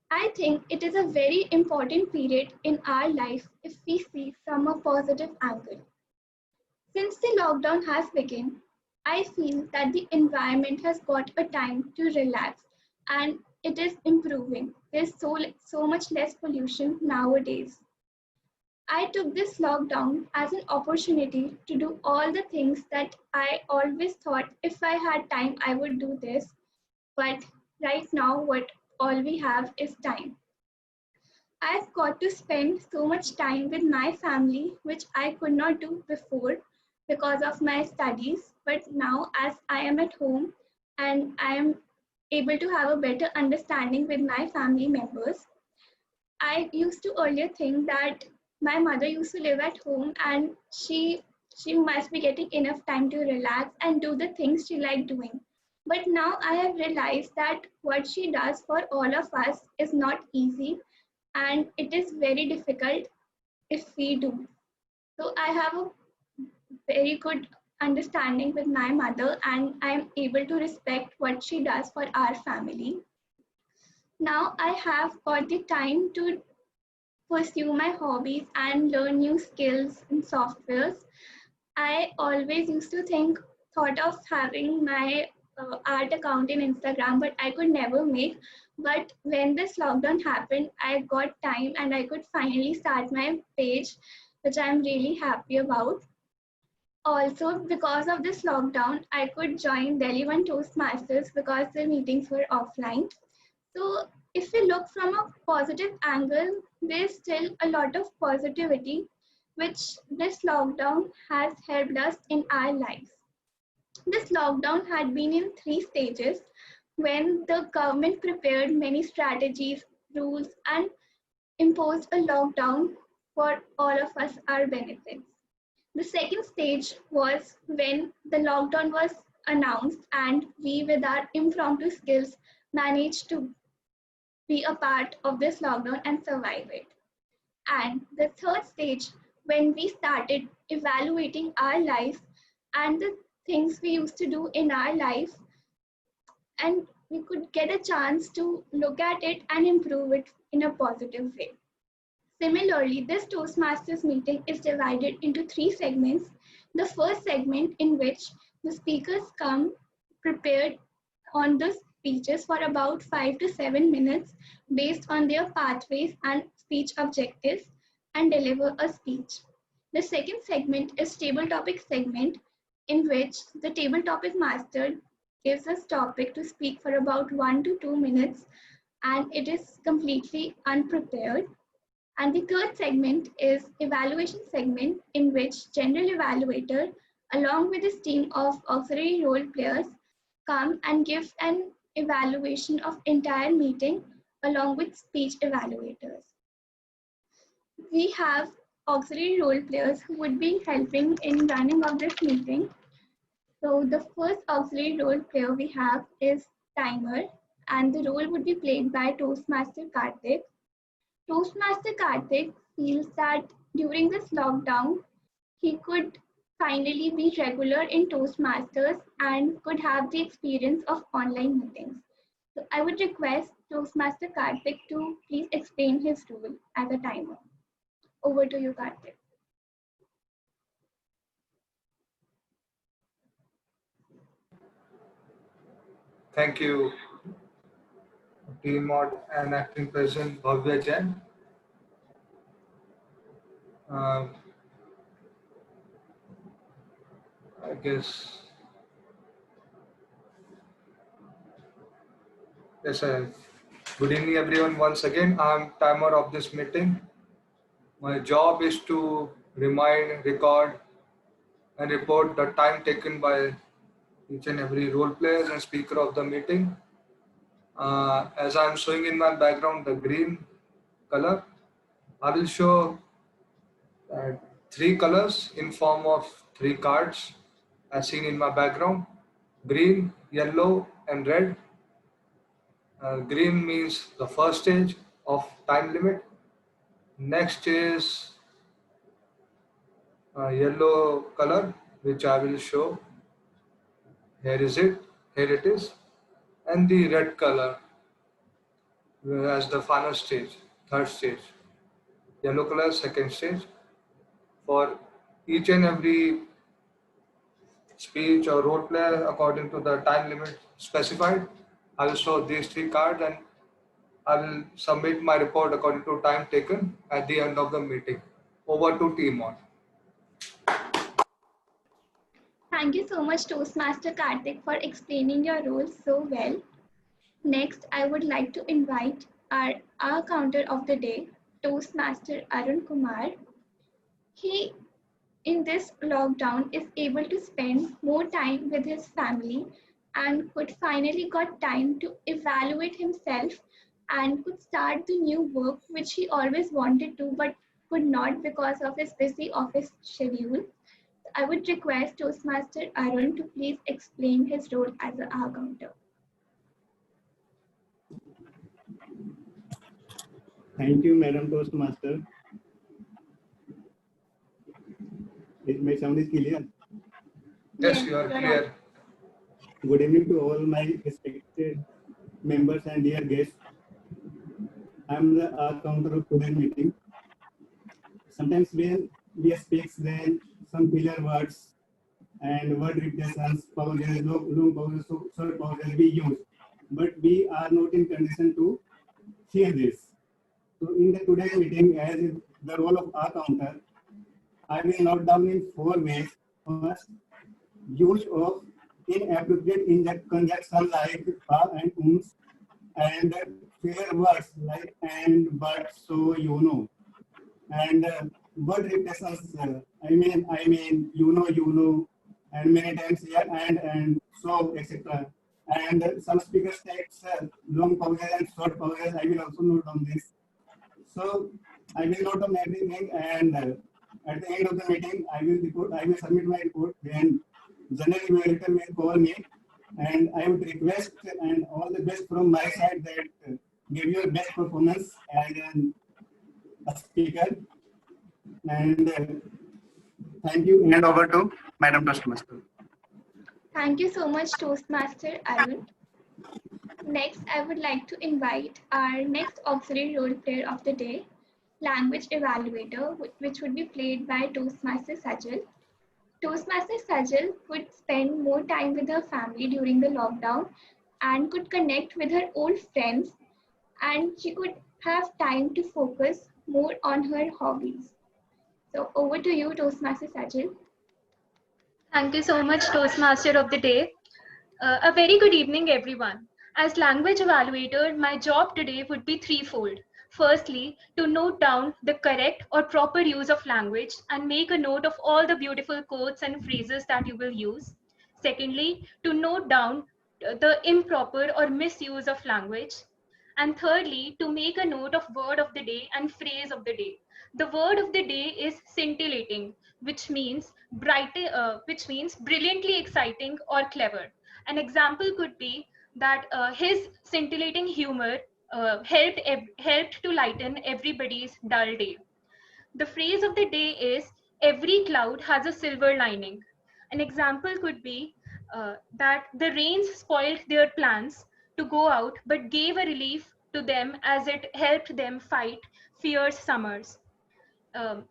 I think it is a very important period in our life if we see from a positive angle. Since the lockdown has begun, I feel that the environment has got a time to relax and it is improving. There's so much less pollution nowadays. I took this lockdown as an opportunity to do all the things that I always thought if I had time I would do this, but right now what all we have is time. I've got to spend so much time with my family, which I could not do before because of my studies. But now, as I am at home and I am able to have a better understanding with my family members, I used to earlier think that my mother used to live at home and she must be getting enough time to relax and do the things she liked doing. But now I have realized that what she does for all of us is not easy and it is very difficult if we do. So I have a very good understanding with my mother and I am able to respect what she does for our family. Now I have got the time to pursue my hobbies and learn new skills and softwares. I always used to thought of having my art account in Instagram, but I could never make. But when this lockdown happened, I got time and I could finally start my page, which I'm really happy about. Also, because of this lockdown, I could join Delhi One Toastmasters because the meetings were offline. So, if we look from a positive angle, there's still a lot of positivity which this lockdown has helped us in our lives. This lockdown had been in three stages when the government prepared many strategies, rules, and imposed a lockdown for all of us, our benefits. The second stage was when the lockdown was announced and we, with our impromptu skills, managed to be a part of this lockdown and survive it. And the third stage, when we started evaluating our life and the things we used to do in our life, and we could get a chance to look at it and improve it in a positive way. Similarly, this Toastmasters meeting is divided into three segments. The first segment, in which the speakers come prepared on the speeches for about 5 to 7 minutes based on their pathways and speech objectives and deliver a speech. The second segment is table topic segment, in which the table topic master gives us topic to speak for about 1 to 2 minutes and it is completely unprepared. And the third segment is evaluation segment, in which general evaluator along with his team of auxiliary role players come and give an evaluation of entire meeting along with speech evaluators. We have auxiliary role players who would be helping in running of this meeting. So the first auxiliary role player we have is timer and the role would be played by Toastmaster Karthik. Toastmaster Karthik feels that during this lockdown, he could finally be regular in Toastmasters and could have the experience of online meetings. So I would request Toastmaster Karthik to please explain his role as a timer. Over to you, Karthik. Thank you, Team Mod and Acting President Bhavya Jain. Uh, I guess, yes, good evening everyone. Once again, I'm timer of this meeting. My job is to remind, record, and report the time taken by each and every role players and speaker of the meeting. As I'm showing in my background, the green color, I will show three colors in form of three cards as seen in my background: green, yellow, and red. Green means the first stage of time limit. Next is yellow color, which I will show. Here is it. Here it is. And the red color. as the final stage, third stage. Yellow color, second stage. For each and every speech or role play according to the time limit specified, I will show these three cards and I will submit my report according to time taken at the end of the meeting. Over to team on. Thank you so much, Toastmaster Karthik, for explaining your role so well. Next, I would like to invite our counter of the day, Toastmaster Arun Kumar. He, in this lockdown, is able to spend more time with his family and could finally got time to evaluate himself and could start the new work which he always wanted to but could not because of his busy office schedule. I would request Toastmaster Arun to please explain his role as a R counter. Thank you, Madam Toastmaster. My sound is clear. Yes, you are clear. Good evening to all my respected members and dear guests. I am the counter of today's meeting. Sometimes when we speak, then some filler words and word repetitions, pauses, long pauses, short pauses we use, but we are not in condition to hear this. So in the today's meeting, as the role of R counter, I will note down in 4 ways. First, use of inappropriate conjunction like and and filler words like and, but, so, and word repetitions. I mean, and many times here and so, etc. And some speakers takes long pauses and short pauses. I will also note on this. So I will note on everything, and at the end of the meeting, I will submit my report. Then general evaluator will call me, and I would request and all the best from my side that give your best performance as a speaker. And thank you. And over to Madam Toastmaster. Thank you so much, Toastmaster Arun. Next, I would like to invite our next auxiliary role player of the day, language evaluator, which would be played by Toastmaster Sajal. Toastmaster Sajal could spend more time with her family during the lockdown and could connect with her old friends, and she could have time to focus more on her hobbies. So over to you, Toastmaster Sajal. Thank you so much, Toastmaster of the day. A very good evening, everyone. As language evaluator, my job today would be threefold. Firstly, to note down the correct or proper use of language and make a note of all the beautiful quotes and phrases that you will use. Secondly, to note down the improper or misuse of language. And thirdly, to make a note of word of the day and phrase of the day. The word of the day is scintillating, which means which means brilliantly exciting or clever. An example could be that his scintillating humor helped to lighten everybody's dull day. The phrase of the day is every cloud has a silver lining. An example could be that the rains spoiled their plans to go out but gave a relief to them as it helped them fight fierce summers. Um,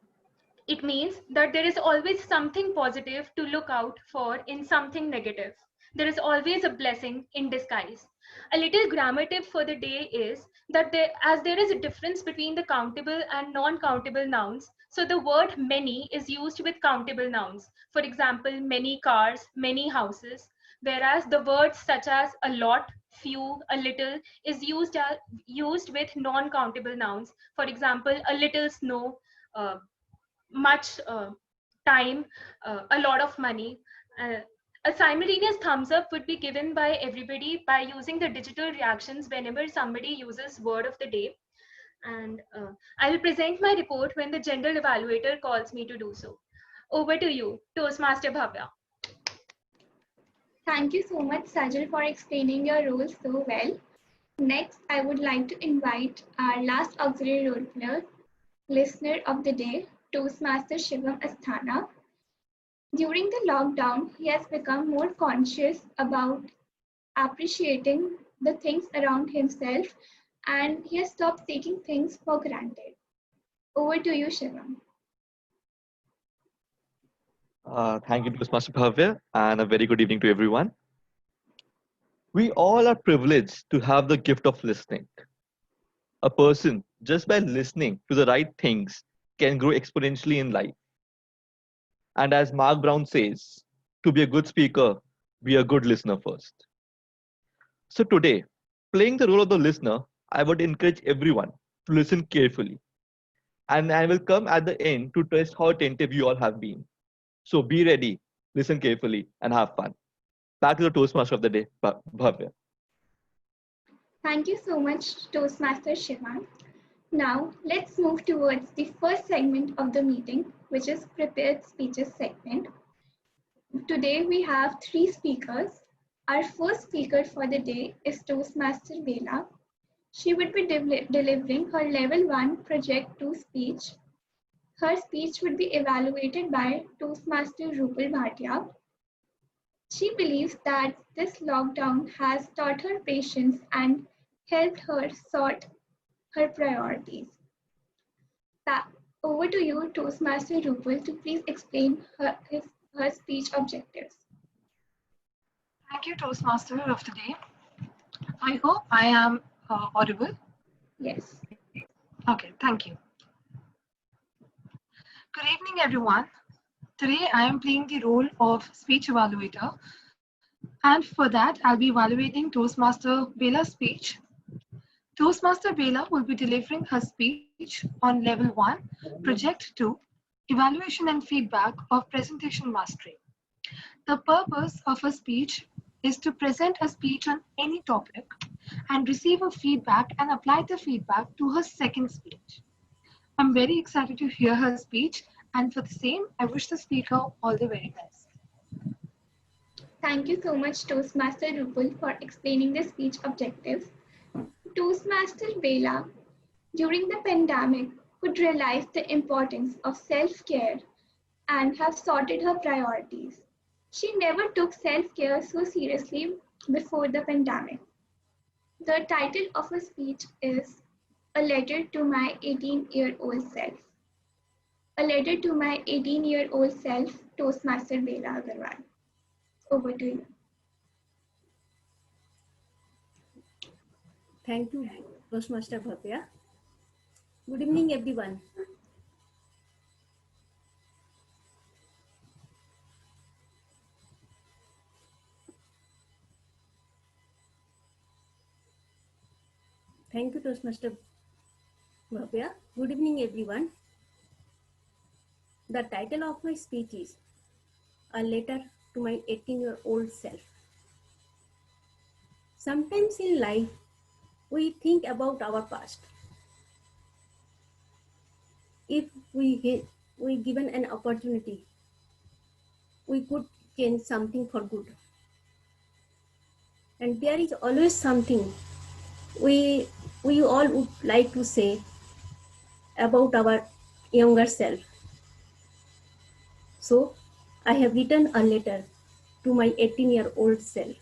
it means that there is always something positive to look out for in something negative. There is always a blessing in disguise. A little grammar tip for the day is that as there is a difference between the countable and non-countable nouns, so the word many is used with countable nouns. For example, many cars, many houses, whereas the words such as a lot, few, a little is used with non-countable nouns. For example, a little snow, much time, a lot of money. Uh, a simultaneous thumbs up would be given by everybody by using the digital reactions whenever somebody uses word of the day. And I will present my report when the general evaluator calls me to do so. Over to you, Toastmaster Bhavya. Thank you so much, Sajal, for explaining your role so well. Next, I would like to invite our last auxiliary role player, listener of the day, Toastmaster Shivam Asthana. During the lockdown, he has become more conscious about appreciating the things around himself and he has stopped taking things for granted. Over to you, Shivam. Thank you, Toastmaster Bhavya, and a very good evening to everyone. We all are privileged to have the gift of listening. A person, just by listening to the right things, can grow exponentially in life. And as Mark Brown says, to be a good speaker, be a good listener first. So today, playing the role of the listener, I would encourage everyone to listen carefully. And I will come at the end to test how attentive you all have been. So be ready, listen carefully, and have fun. Back to the Toastmaster of the day, Bhavya. Thank you so much, Toastmaster Shivam. Now, let's move towards the first segment of the meeting, which is prepared speeches segment. Today we have three speakers. Our first speaker for the day is Toastmaster Bela. She would be delivering her Level 1 Project 2 speech. Her speech would be evaluated by Toastmaster Rupal Bhatia. She believes that this lockdown has taught her patience and helped her sort her priorities. Over to you, Toastmaster Rupal, to please explain her speech objectives. Thank you, Toastmaster of the day. I hope I am audible. Yes. Okay, thank you. Good evening, everyone. Today I am playing the role of speech evaluator, and for that I'll be evaluating Toastmaster Bela's speech. Toastmaster Bela will be delivering her speech on Level 1, Project 2, Evaluation and Feedback of Presentation Mastery. The purpose of her speech is to present a speech on any topic and receive a feedback and apply the feedback to her second speech. I'm very excited to hear her speech, and for the same, I wish the speaker all the very best. Thank you so much, Toastmaster Rupal, for explaining the speech objectives. Toastmaster Bela, during the pandemic, could realize the importance of self-care and have sorted her priorities. She never took self-care so seriously before the pandemic. The title of her speech is A Letter to My 18-Year-Old Self. A letter to my 18-year-old self, Toastmaster Bela Agarwal. Over to you. Thank you, Toastmaster Bhavya. Good evening, everyone. Thank you, Toastmaster Bhavya. Good evening, everyone. The title of my speech is A Letter to My 18-Year-Old Self. Sometimes in life, we think about our past. If we given an opportunity, we could change something for good. And there is always something we all would like to say about our younger self. So I have written a letter to my 18-year-old self.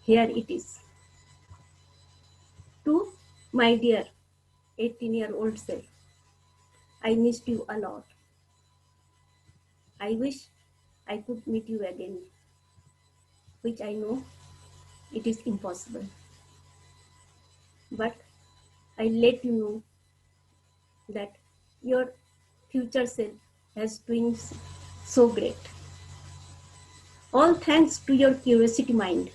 Here it is. To my dear 18-year-old self, I missed you a lot. I wish I could meet you again, which I know it is impossible. But I let you know that your future self has doing so great. All thanks to your curiosity mind.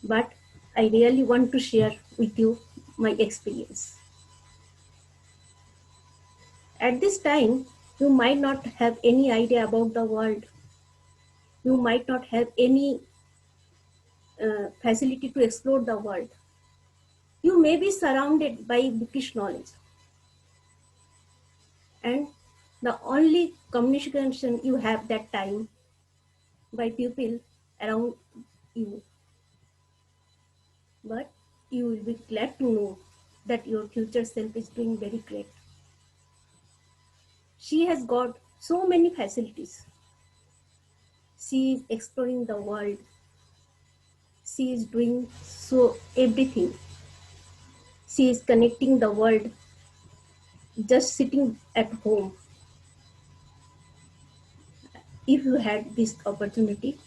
But I really want to share with you my experience. At this time, you might not have any idea about the world. You might not have any facility to explore the world. You may be surrounded by bookish knowledge. And the only communication you have that time by people around you. But you will be glad to know that your future self is doing very great. She has got so many facilities. She is exploring the world. She is doing so everything. She is connecting the world just sitting at home. If you had this opportunity,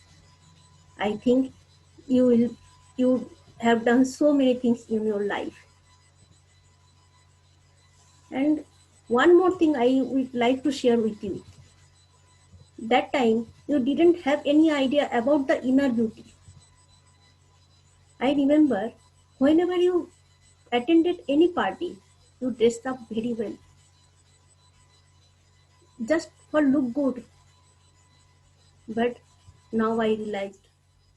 I think you have done so many things in your life. And one more thing I would like to share with you. That time you didn't have any idea about the inner beauty. I remember whenever you attended any party, you dressed up very well, just for look good. But now I realized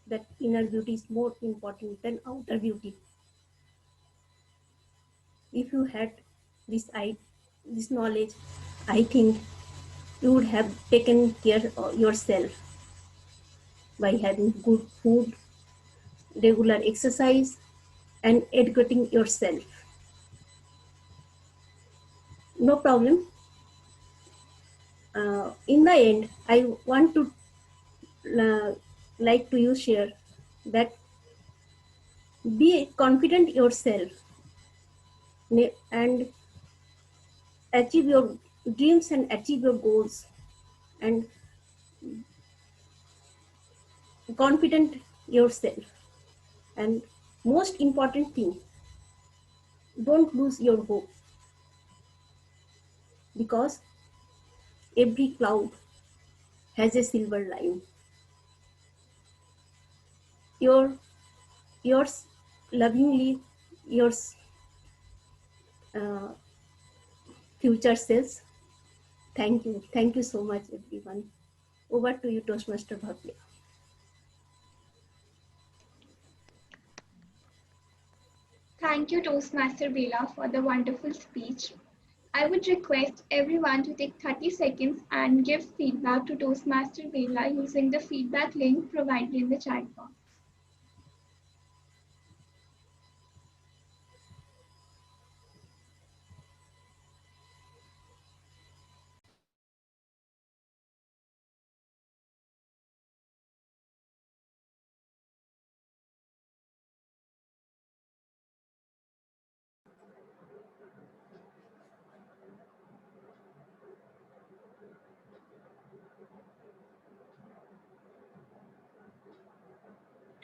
that inner beauty is more important than outer beauty. If you had this knowledge, I think you would have taken care of yourself by having good food, regular exercise, and educating yourself. No problem. In the end, I want to like to you share that be confident yourself and achieve your dreams and achieve your goals, and confident yourself. And most important thing, don't lose your hope, because every cloud has a silver line. Yours lovingly, yours uh, future selves. Thank you. Thank you so much, everyone. Over to you, Toastmaster Bhavya. Thank you, Toastmaster Bela, for the wonderful speech. I would request everyone to take 30 seconds and give feedback to Toastmaster Bela using the feedback link provided in the chat box.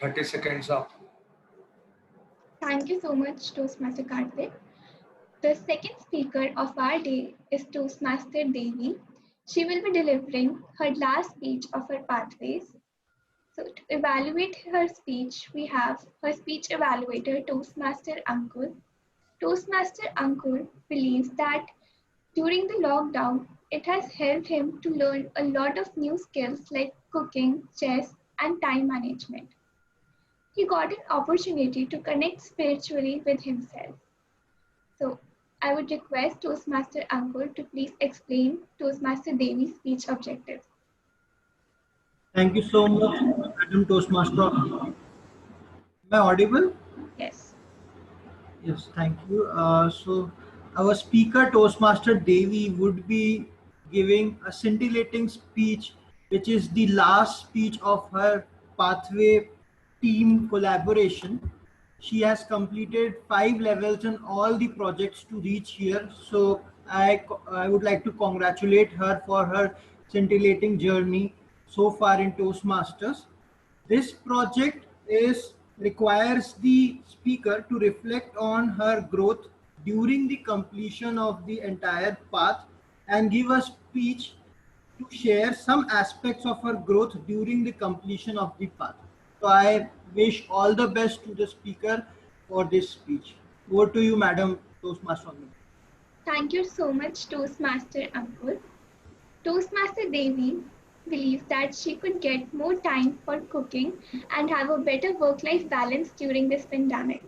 Thirty seconds up. Thank you so much, Toastmaster Karthik. The second speaker of our day is Toastmaster Devi. She will be delivering her last speech of her pathways. So to evaluate her speech, we have her speech evaluator, Toastmaster Ankur. Toastmaster Ankur believes that during the lockdown, it has helped him to learn a lot of new skills like cooking, chess, and time management. He got an opportunity to connect spiritually with himself. So I would request Toastmaster Ankur to please explain Toastmaster Devi's speech objectives. Thank you so much, Madam Toastmaster. Am I audible? Yes. Yes, thank you. So, our speaker, Toastmaster Devi, would be giving a scintillating speech, which is the last speech of her pathway team collaboration. She has completed 5 levels in all the projects to reach here. So, I would like to congratulate her for her scintillating journey so far in Toastmasters. This project is requires the speaker to reflect on her growth during the completion of the entire path and give a speech to share some aspects of her growth during the completion of the path. So I wish all the best to the speaker for this speech. Over to you, Madam Toastmaster. Thank you so much, Toastmaster Ankur. Toastmaster Devi believes that she could get more time for cooking and have a better work-life balance during this pandemic.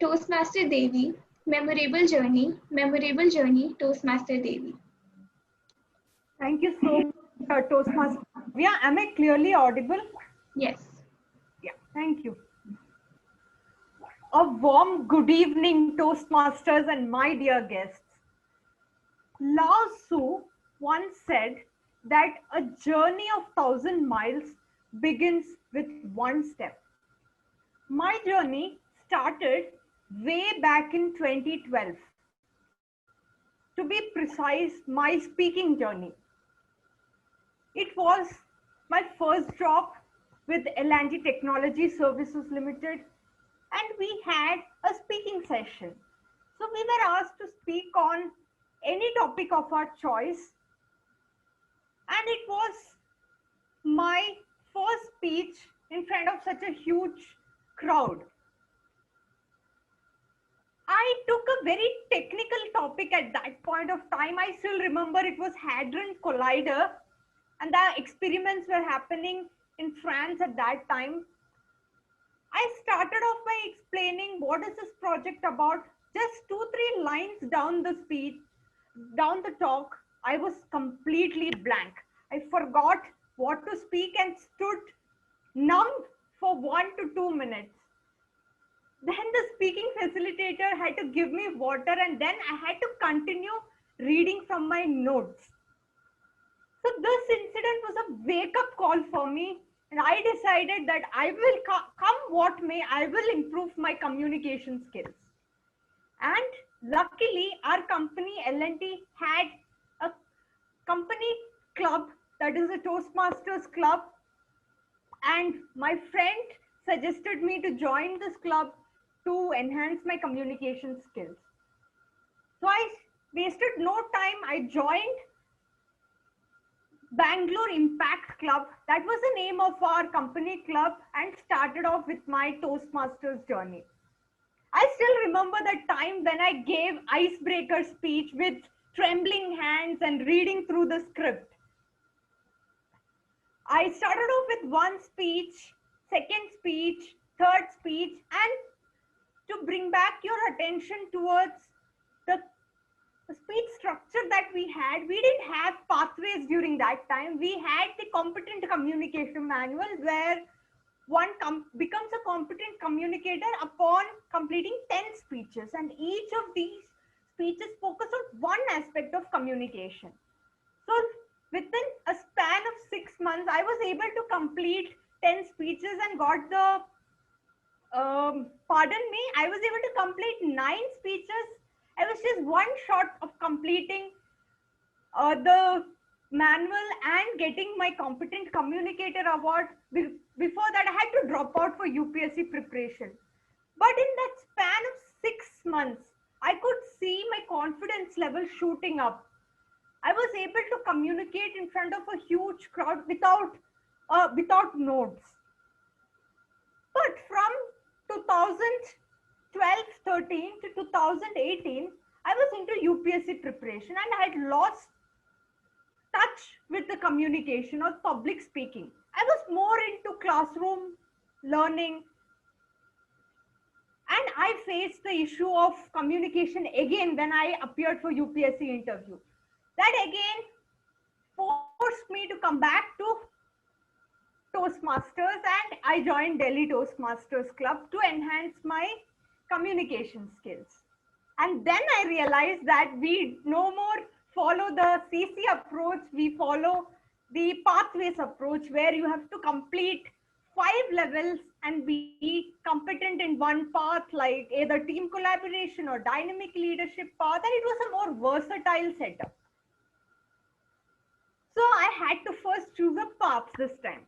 Toastmaster Devi, memorable journey, Toastmaster Devi. Thank you so much, Toastmaster. Am I clearly audible? Yes. Yeah, thank you. A warm good evening, Toastmasters and my dear guests. Lao Tzu once said that a journey of 1,000 miles begins with one step. My journey started way back in 2012. To be precise, my speaking journey. It was my first job with L&T Technology Services Limited, and we had a speaking session. So we were asked to speak on any topic of our choice, and it was my first speech in front of such a huge crowd. I took a very technical topic at that point of time. I still remember it was Hadron Collider, and the experiments were happening in France at that time. I started off by explaining what is this project about. Just 2-3 lines down the speech, down the talk, I was completely blank. I forgot what to speak and stood numb for 1 to 2 minutes. Then the speaking facilitator had to give me water, and then I had to continue reading from my notes. So this incident was a wake-up call for me, and I decided that I will come what may, I will improve my communication skills. And luckily, our company L&T had a company club, that is a Toastmasters club, and my friend suggested me to join this club to enhance my communication skills. So I wasted no time. I joined Bangalore Impact Club. That was the name of our company club, and started off with my Toastmasters journey. I still remember the time when I gave icebreaker speech with trembling hands and reading through the script. I started off with one speech, second speech, third speech, and to bring back your attention towards the speech structure that we had. We didn't have pathways during that time. We had the competent communication manual, where one becomes a competent communicator upon completing 10 speeches, and each of these speeches focus on one aspect of communication. So within a span of 6 months, I was able to complete 10 speeches and got the pardon me, I was able to complete 9 speeches. I was just one short of completing the manual and getting my competent communicator award. Before that, I had to drop out for UPSC preparation. But in that span of 6 months, I could see my confidence level shooting up. I was able to communicate in front of a huge crowd without notes. But from 2012-13 to 2018, I was into UPSC preparation, and I had lost touch with the communication or public speaking. I was more into classroom learning, and I faced the issue of communication again when I appeared for UPSC interview. That again forced me to come back to Toastmasters, and I joined Delhi Toastmasters Club to enhance my communication skills. And then I realized that we no more follow the CC approach, we follow the pathways approach, where you have to complete 5 levels and be competent in one path, like either team collaboration or dynamic leadership path, and it was a more versatile setup. So I had to first choose a path this time.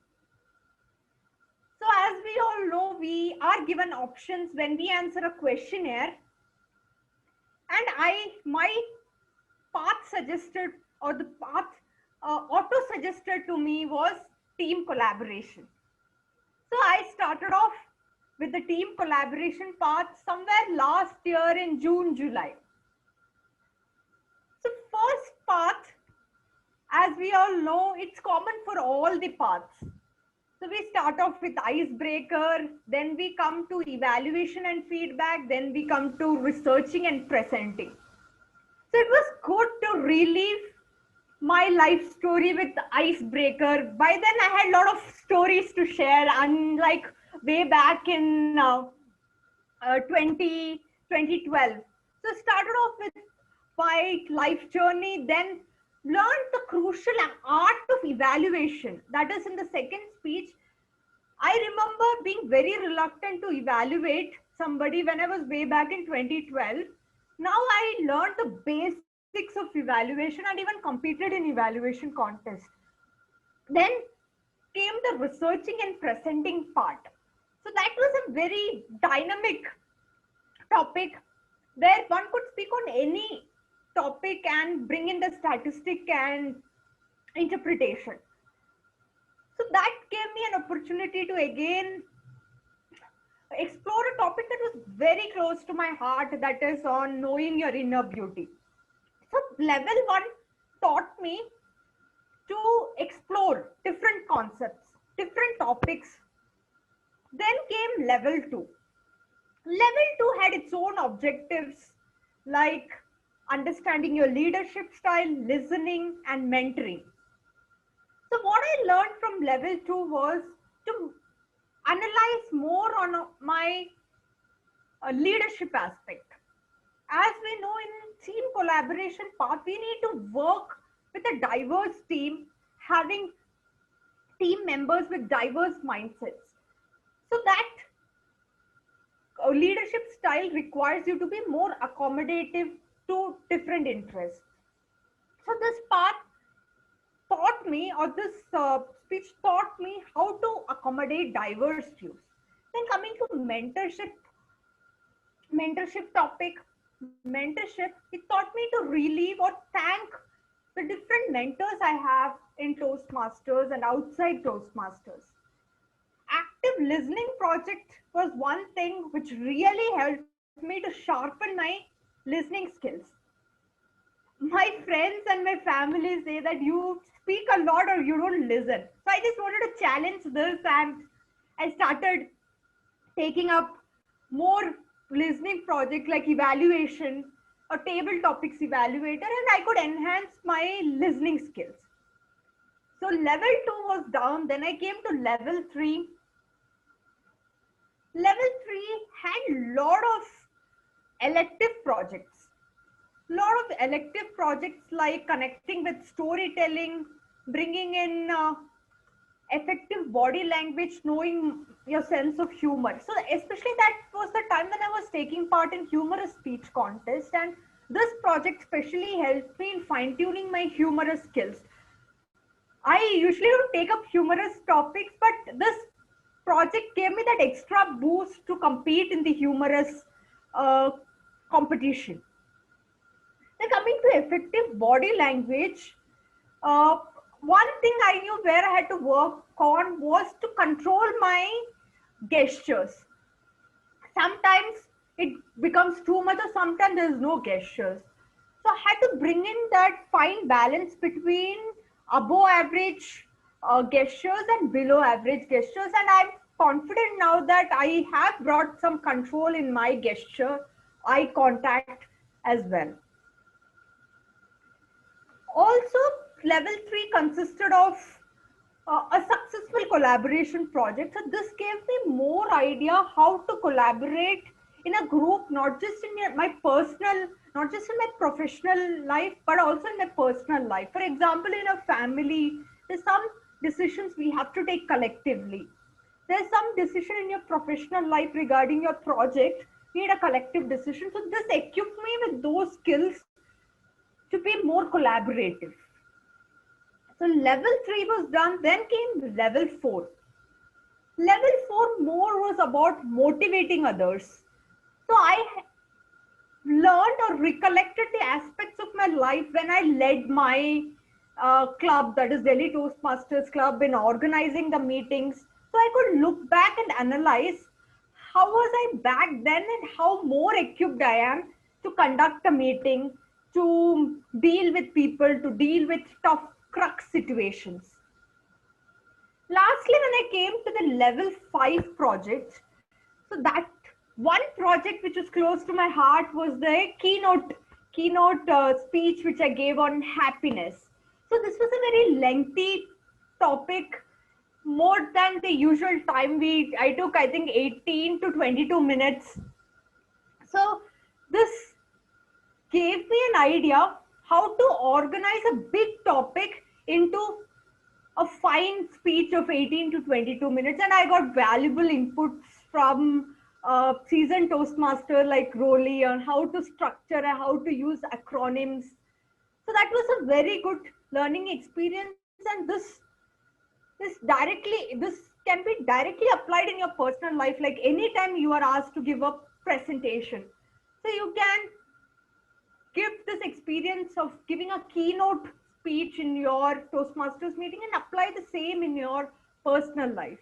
So as we all know, we are given options when we answer a questionnaire, and my path suggested, or the path auto suggested to me, was team collaboration. So I started off with the team collaboration path somewhere last year in June, July. So first path, as we all know, it's common for all the paths. So we start off with icebreaker, then we come to evaluation and feedback, then we come to researching and presenting. So it was good to relive my life story with icebreaker. By then I had a lot of stories to share, unlike way back in 2012. So started off with my life journey, then learned the crucial art of evaluation. That is in the second speech. I remember being very reluctant to evaluate somebody when I was way back in 2012. Now I learned the basics of evaluation and even competed in evaluation contests. Then came the researching and presenting part. So that was a very dynamic topic where one could speak on any topic and bring in the statistic and interpretation. So that gave me an opportunity to again explore a topic that was very close to my heart, that is on knowing your inner beauty. So level 1 taught me to explore different concepts, different topics. Then came level 2. Level 2 had its own objectives like understanding your leadership style, listening, and mentoring. So what I learned from level 2 was to analyze more on my leadership aspect. As we know, in team collaboration path, we need to work with a diverse team, having team members with diverse mindsets. So that leadership style requires you to be more accommodative to different interests. So this path taught me, or this speech taught me how to accommodate diverse views. Then coming to mentorship topic, it taught me to relieve or thank the different mentors I have in Toastmasters and outside Toastmasters. Active listening project was one thing which really helped me to sharpen my listening skills. My friends and my family say that you speak a lot or you don't listen. So I just wanted to challenge this, and I started taking up more listening projects like evaluation or table topics evaluator, and I could enhance my listening skills. So level 2 was down. Then I came to level 3. Level 3 had lot of elective projects. Lot of elective projects like connecting with storytelling, bringing in effective body language, knowing your sense of humor. So especially that was the time when I was taking part in humorous speech contest, and this project specially helped me in fine-tuning my humorous skills. I usually don't take up humorous topics, but this project gave me that extra boost to compete in the humorous competition. Then coming to effective body language, one thing I knew where I had to work on was to control my gestures. Sometimes it becomes too much, or sometimes there is no gestures. So I had to bring in that fine balance between above average gestures and below average gestures, and I'm confident now that I have brought some control in my gesture, eye contact as well. Also, level 3 consisted of a successful collaboration project. So this gave me more idea how to collaborate in a group, not just in my personal, not just in my professional life, but also in my personal life. For example, in a family, there's some decisions we have to take collectively. There's some decision in your professional life regarding your project, we need a collective decision. So this equipped me with those skills to be more collaborative. So level 3 was done, then came level 4. Level 4 more was about motivating others. So I learned or recollected the aspects of my life when I led my club, that is Delhi Toastmasters Club, in organizing the meetings. So I could look back and analyze how was I back then and how more equipped I am to conduct a meeting, to deal with people, to deal with tough crux situations. Lastly, when I came to the level 5 project, so that one project which was close to my heart was the keynote speech which I gave on happiness. So this was a very lengthy topic, more than the usual time. I took, I think, 18 to 22 minutes. So this gave me an idea how to organize a big topic into a fine speech of 18 to 22 minutes, and I got valuable inputs from seasoned Toastmaster like Rolly on how to structure and how to use acronyms. So that was a very good learning experience, and this can be directly applied in your personal life, like anytime you are asked to give a presentation. So you can give this experience of giving a keynote speech in your Toastmasters meeting and apply the same in your personal life.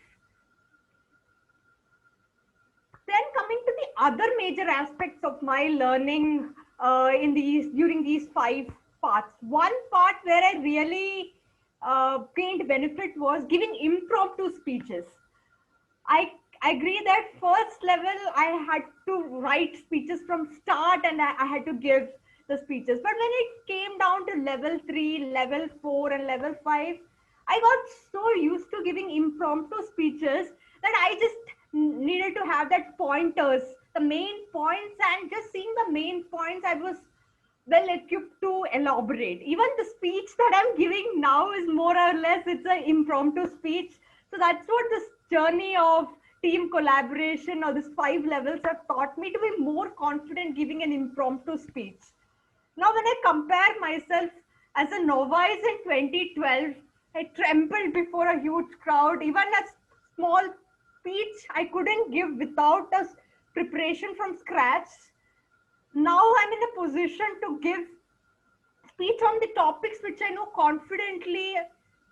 Then coming to the other major aspects of my learning during these 5 parts. One part where I really gained benefit was giving impromptu speeches. I agree that first level I had to write speeches from start and I had to give the speeches. But when it came down to level 3, level 4 and level 5, I got so used to giving impromptu speeches that I just needed to have that pointers, the main points, and just seeing the main points, I was well equipped to elaborate. Even the speech that I'm giving now is more or less, it's an impromptu speech. So that's what this journey of team collaboration or this 5 levels have taught me to be more confident giving an impromptu speech. Now, when I compare myself as a novice in 2012, I trembled before a huge crowd. Even a small speech I couldn't give without a preparation from scratch. Now I'm in a position to give speech on the topics which I know confidently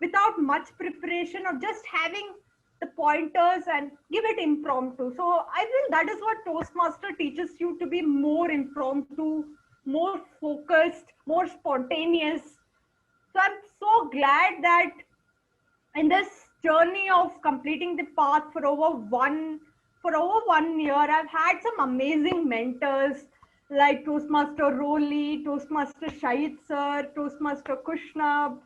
without much preparation, or just having the pointers and give it impromptu. So I feel that is what Toastmaster teaches you, to be more impromptu, more focused, more spontaneous. So I'm so glad that in this journey of completing the path for over one year, I've had some amazing mentors like Toastmaster Rolly, Toastmaster Shahid Sir, Toastmaster Kushnab,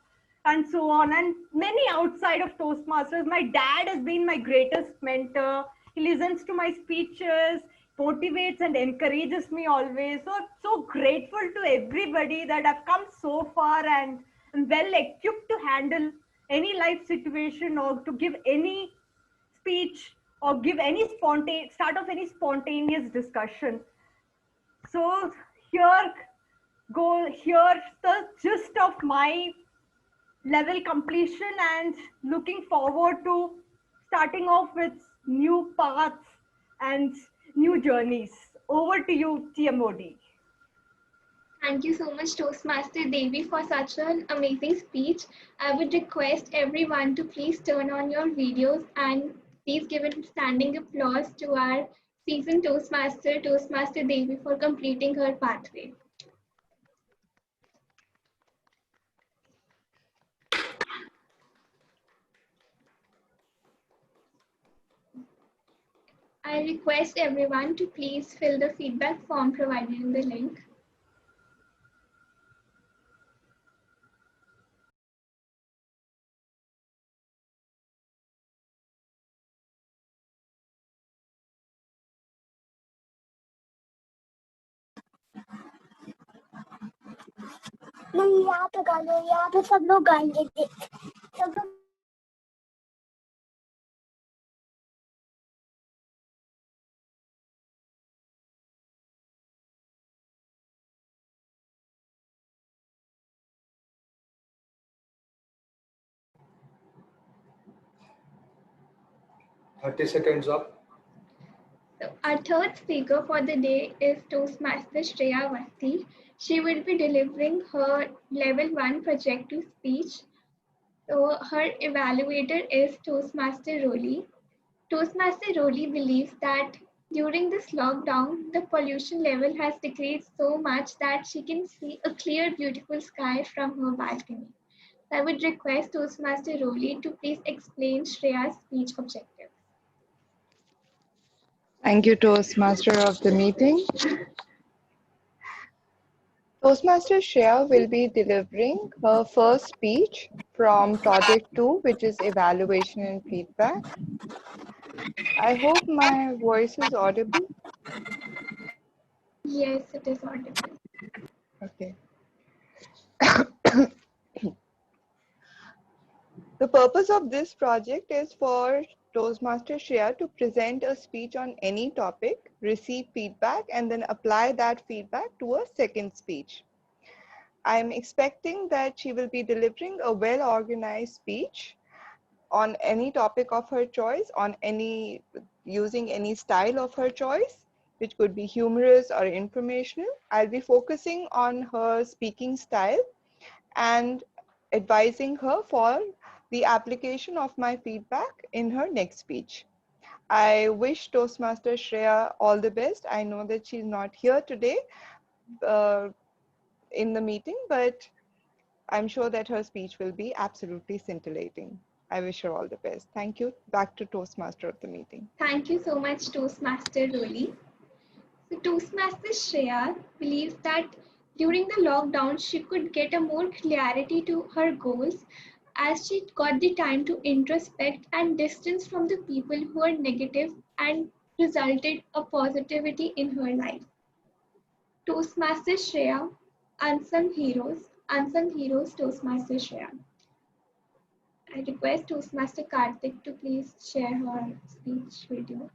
and so on, and many outside of Toastmasters. My dad has been my greatest mentor. He listens to my speeches, motivates and encourages me always. So grateful to everybody that I've come so far and I'm well equipped to handle any life situation or to give any speech or give any start of any spontaneous discussion. So here's the gist of my level completion, and looking forward to starting off with new paths and new journeys. Over to you, TMOD. Thank you so much, Toastmaster Devi, for such an amazing speech. I would request everyone to please turn on your videos and please give a standing applause to our seasoned Toastmaster, Toastmaster Devi, for completing her pathway. I request everyone to please fill the feedback form provided in the link. नहीं यहाँ पे गा लो, यहाँ पे सब लोग गाएंगे सब लोग। 30 seconds up. So our third speaker for the day is Toastmaster Shreya Vasti. She will be delivering her level 1 projective speech. So her evaluator is Toastmaster Rolly. Toastmaster Rolly believes that during this lockdown, the pollution level has decreased so much that she can see a clear, beautiful sky from her balcony. I would request Toastmaster Rolly to please explain Shreya's speech objectives. Thank you, Toastmaster of the meeting. Toastmaster Shreya will be delivering her first speech from Project 2, which is evaluation and feedback. I hope my voice is audible. Yes, it is audible. Okay. The purpose of this project is for Toastmaster Shreya to present a speech on any topic, receive feedback, and then apply that feedback to a second speech. I'm expecting that she will be delivering a well-organized speech on any topic of her choice, using any style of her choice, which could be humorous or informational. I'll be focusing on her speaking style and advising her for the application of my feedback in her next speech. I wish Toastmaster Shreya all the best. I know that she's not here today in the meeting, but I'm sure that her speech will be absolutely scintillating. I wish her all the best. Thank you. Back to Toastmaster of the meeting. Thank you so much, Toastmaster Roli. So Toastmaster Shreya believes that during the lockdown, she could get a more clarity to her goals as she got the time to introspect and distance from the people who are negative and resulted a positivity in her life. Toastmaster Shreya, Unsung Heroes, Toastmaster Shreya. I request Toastmaster Karthik to please share her speech video.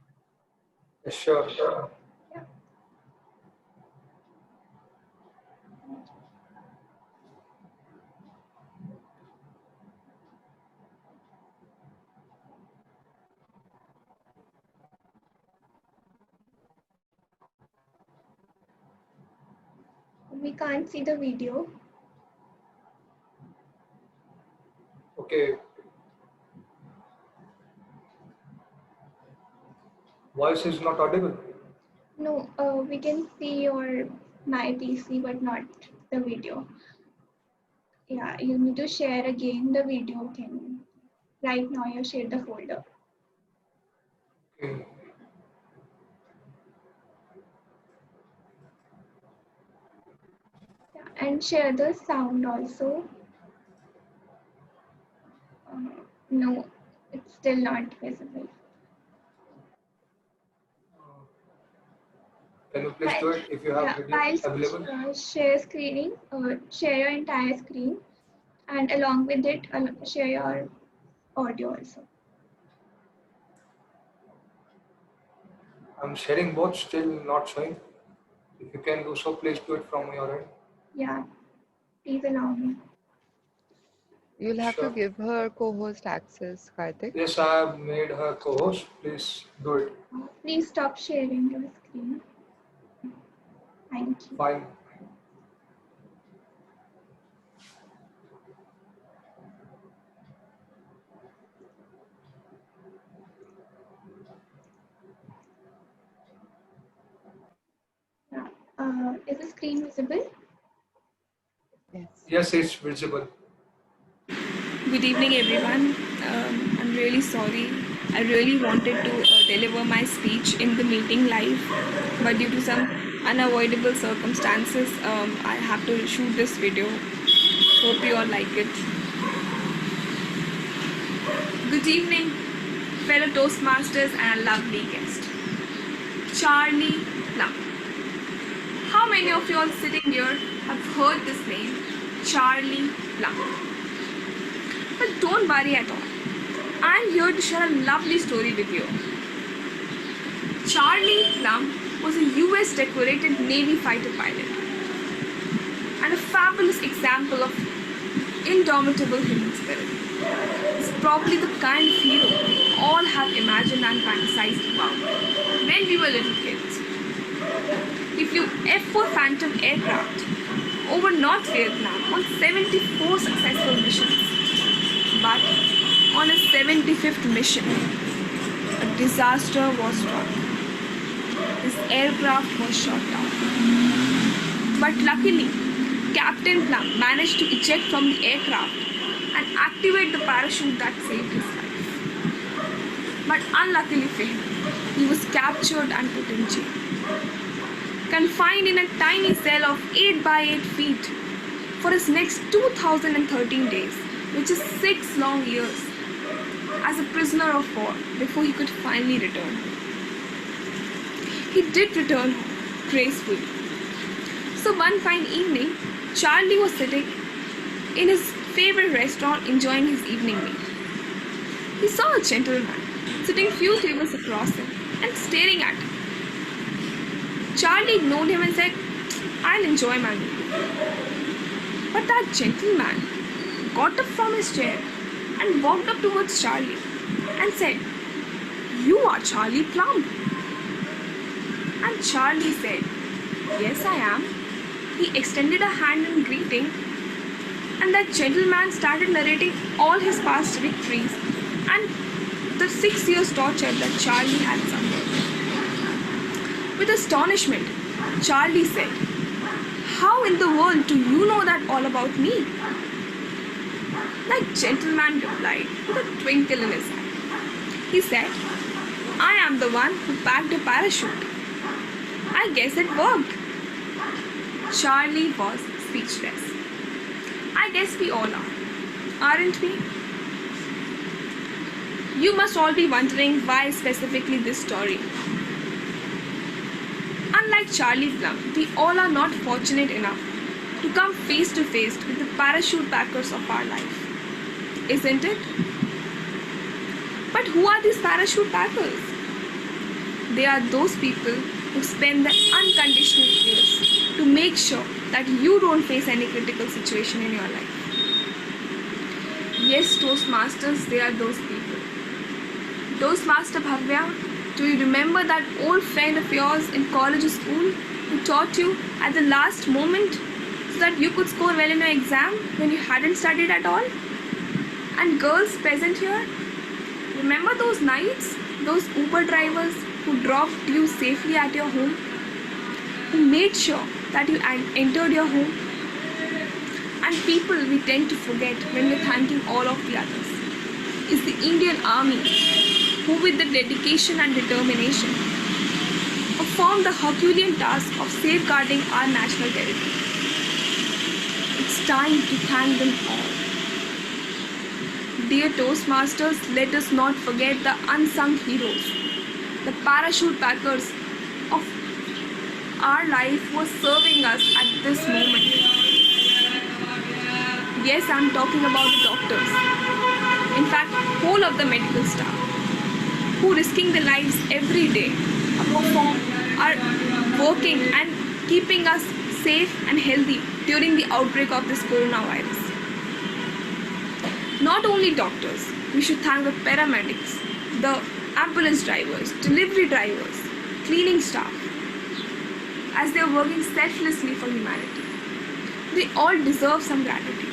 Sure. Yeah. We can't see the video. Okay. Voice is not audible. No, we can see your my PC, but not the video. Yeah, you need to share again the video thing. Right now, you share the folder. Okay. Yeah, and share the sound also. No, it's still not visible. Can you please do it if you have video available? Share screening, share your entire screen, and along with it, share your audio also. I'm sharing both, still not showing. If you can do so, please do it from your end. Yeah, please allow me. You'll have Sure. to give her co-host access, Karthik. Yes, I have made her co-host. Please do it. Please stop sharing your screen. Thank you. Fine. Is the screen visible? Yes. Yes, it's visible. Good evening, everyone. I'm really sorry. I really wanted to deliver my speech in the meeting live, but due to some unavoidable circumstances, I have to shoot this video. Hope you all like it. Good evening, fellow Toastmasters and lovely guest. Charlie Plum. How many of you all sitting here have heard this name, Charlie Plum? But don't worry at all. I'm here to share a lovely story with you. Charlie Plum was a US decorated Navy fighter pilot and a fabulous example of indomitable human spirit. He's probably the kind of hero we all have imagined and fantasized about when we were little kids. He flew F-4 Phantom aircraft over North Vietnam on 74 successful missions. But on his 75th mission, a disaster was struck. His aircraft was shot down. But luckily, Captain Plum managed to eject from the aircraft and activate the parachute that saved his life. But unluckily for him, he was captured and put in jail. Confined in a tiny cell of 8 by 8 feet for his next 2013 days, which is 6 long years, as a prisoner of war before he could finally return. He did return home gracefully. So one fine evening, Charlie was sitting in his favorite restaurant enjoying his evening meal. he saw a gentleman sitting few tables across him and staring at him. Charlie ignored him and said, "I'll enjoy my meal." But that gentleman got up from his chair and walked up towards Charlie and said, "You are Charlie Plum." And Charlie said, "Yes, I am." He extended a hand in greeting, and that gentleman started narrating all his past victories and the 6 years torture that Charlie had suffered. With astonishment, Charlie said, "How in the world do you know that all about me?" That gentleman replied with a twinkle in his eye. He said, "I am the one who packed a parachute. I guess it worked." Charlie was speechless. I guess we all are, aren't we? You must all be wondering why specifically this story. Unlike Charlie Plum, we all are not fortunate enough to come face to face with the parachute packers of our life, isn't it? But who are these parachute packers? They are those people who spend their unconditional years to make sure that you don't face any critical situation in your life. Yes, Toastmasters, they are those people. Toastmaster Bhavya, do you remember that old friend of yours in college or school who taught you at the last moment so that you could score well in your exam when you hadn't studied at all? And girls present here, remember those nights, those Uber drivers who dropped you safely at your home, who made sure that you entered your home? And people we tend to forget when we're thanking all of the others is the Indian Army, who with the dedication and determination performed the Herculean task of safeguarding our national territory. It's time to thank them all. Dear Toastmasters, let us not forget the unsung heroes, the parachute packers of our life who are serving us at this moment. Yes, I'm talking about the doctors. In fact, whole of the medical staff who risking their lives every day are working and keeping us safe and healthy during the outbreak of this coronavirus. Not only doctors, we should thank the paramedics, the ambulance drivers, delivery drivers, cleaning staff, as they are working selflessly for humanity. They all deserve some gratitude.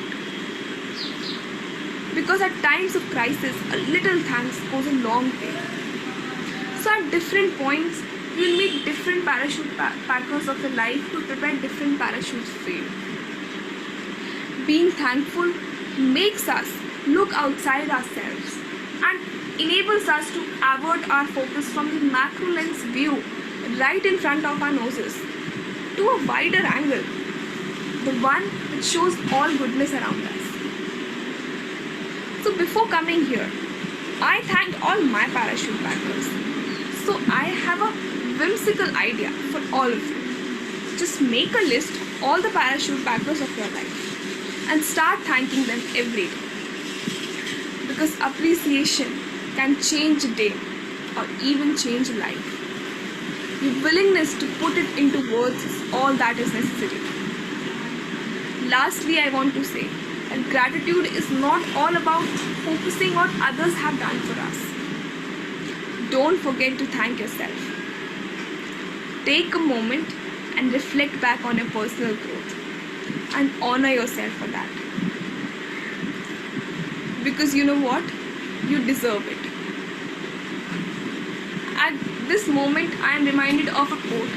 Because at times of crisis, a little thanks goes a long way. So at different points, you will meet different parachute packers of your life to prepare different parachutes for you. Being thankful makes us look outside ourselves and enables us to avert our focus from the macro lens view right in front of our noses to a wider angle, the one which shows all goodness around us. So before coming here, I thanked all my parachute packers. So I have a whimsical idea for all of you. Just make a list of all the parachute packers of your life and start thanking them every day. Because appreciation can change a day or even change a life. Your willingness to put it into words is all that is necessary. Lastly, I want to say that gratitude is not all about focusing on what others have done for us. Don't forget to thank yourself. Take a moment and reflect back on your personal growth and honor yourself for that. Because you know what? You deserve it. At this moment, I am reminded of a quote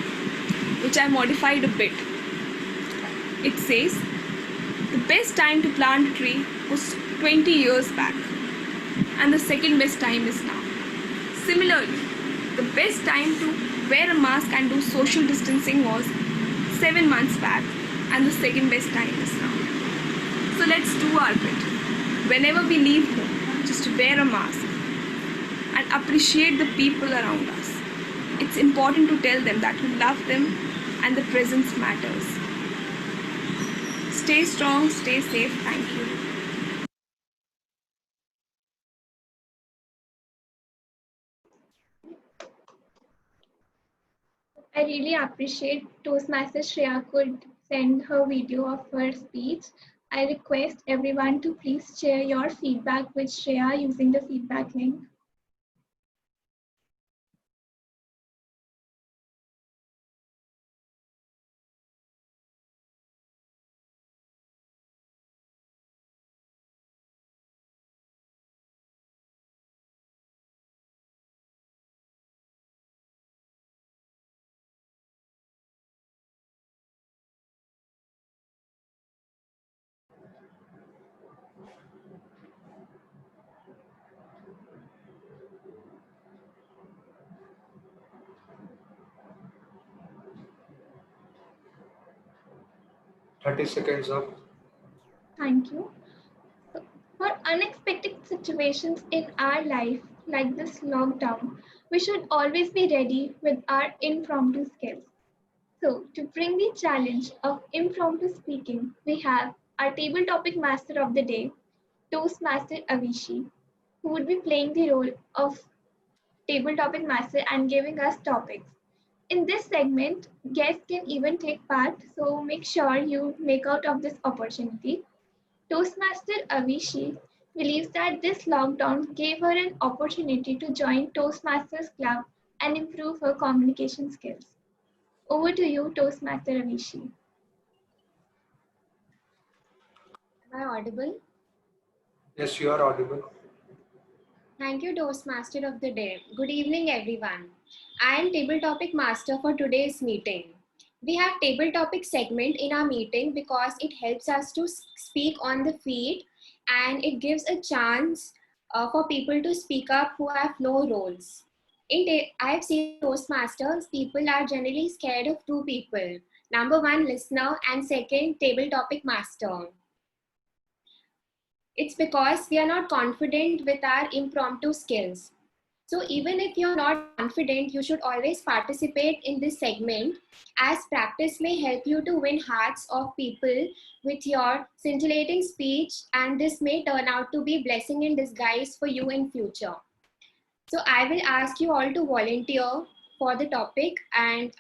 which I modified a bit. It says, "The best time to plant a tree was 20 years back, and the second best time is now." Similarly, the best time to wear a mask and do social distancing was 7 months back, and the second best time is now. So let's do our bit. Whenever we leave home, just wear a mask and appreciate the people around us. It's important to tell them that we love them and the presence matters. Stay strong, stay safe. Thank you. I really appreciate Toastmaster Shreya could send her video of her speech. I request everyone to please share your feedback with Shreya using the feedback link. Thirty seconds up. Thank you. For unexpected situations in our life, like this lockdown, we should always be ready with our impromptu skills. So, to bring the challenge of impromptu speaking, we have our table topic master of the day, Toastmaster Avishi, who would be playing the role of table topic master and giving us topics. In this segment, guests can even take part, so make sure you make out of this opportunity. Toastmaster Avishi believes that this lockdown gave her an opportunity to join Toastmasters Club and improve her communication skills. Over to you, Toastmaster Avishi. Am I audible? Yes, you are audible. Thank you, Toastmaster of the day. Good evening, everyone. I am table topic master for today's meeting. We have table topic segment in our meeting because it helps us to speak on the feet and it gives a chance for people to speak up who have no roles. I have seen Toastmasters, people are generally scared of two people. Number one, listener, and second, table topic master. It's because we are not confident with our impromptu skills. So even if you're not confident, you should always participate in this segment as practice may help you to win hearts of people with your scintillating speech, and this may turn out to be blessing in disguise for you in future. So I will ask you all to volunteer for the topic, and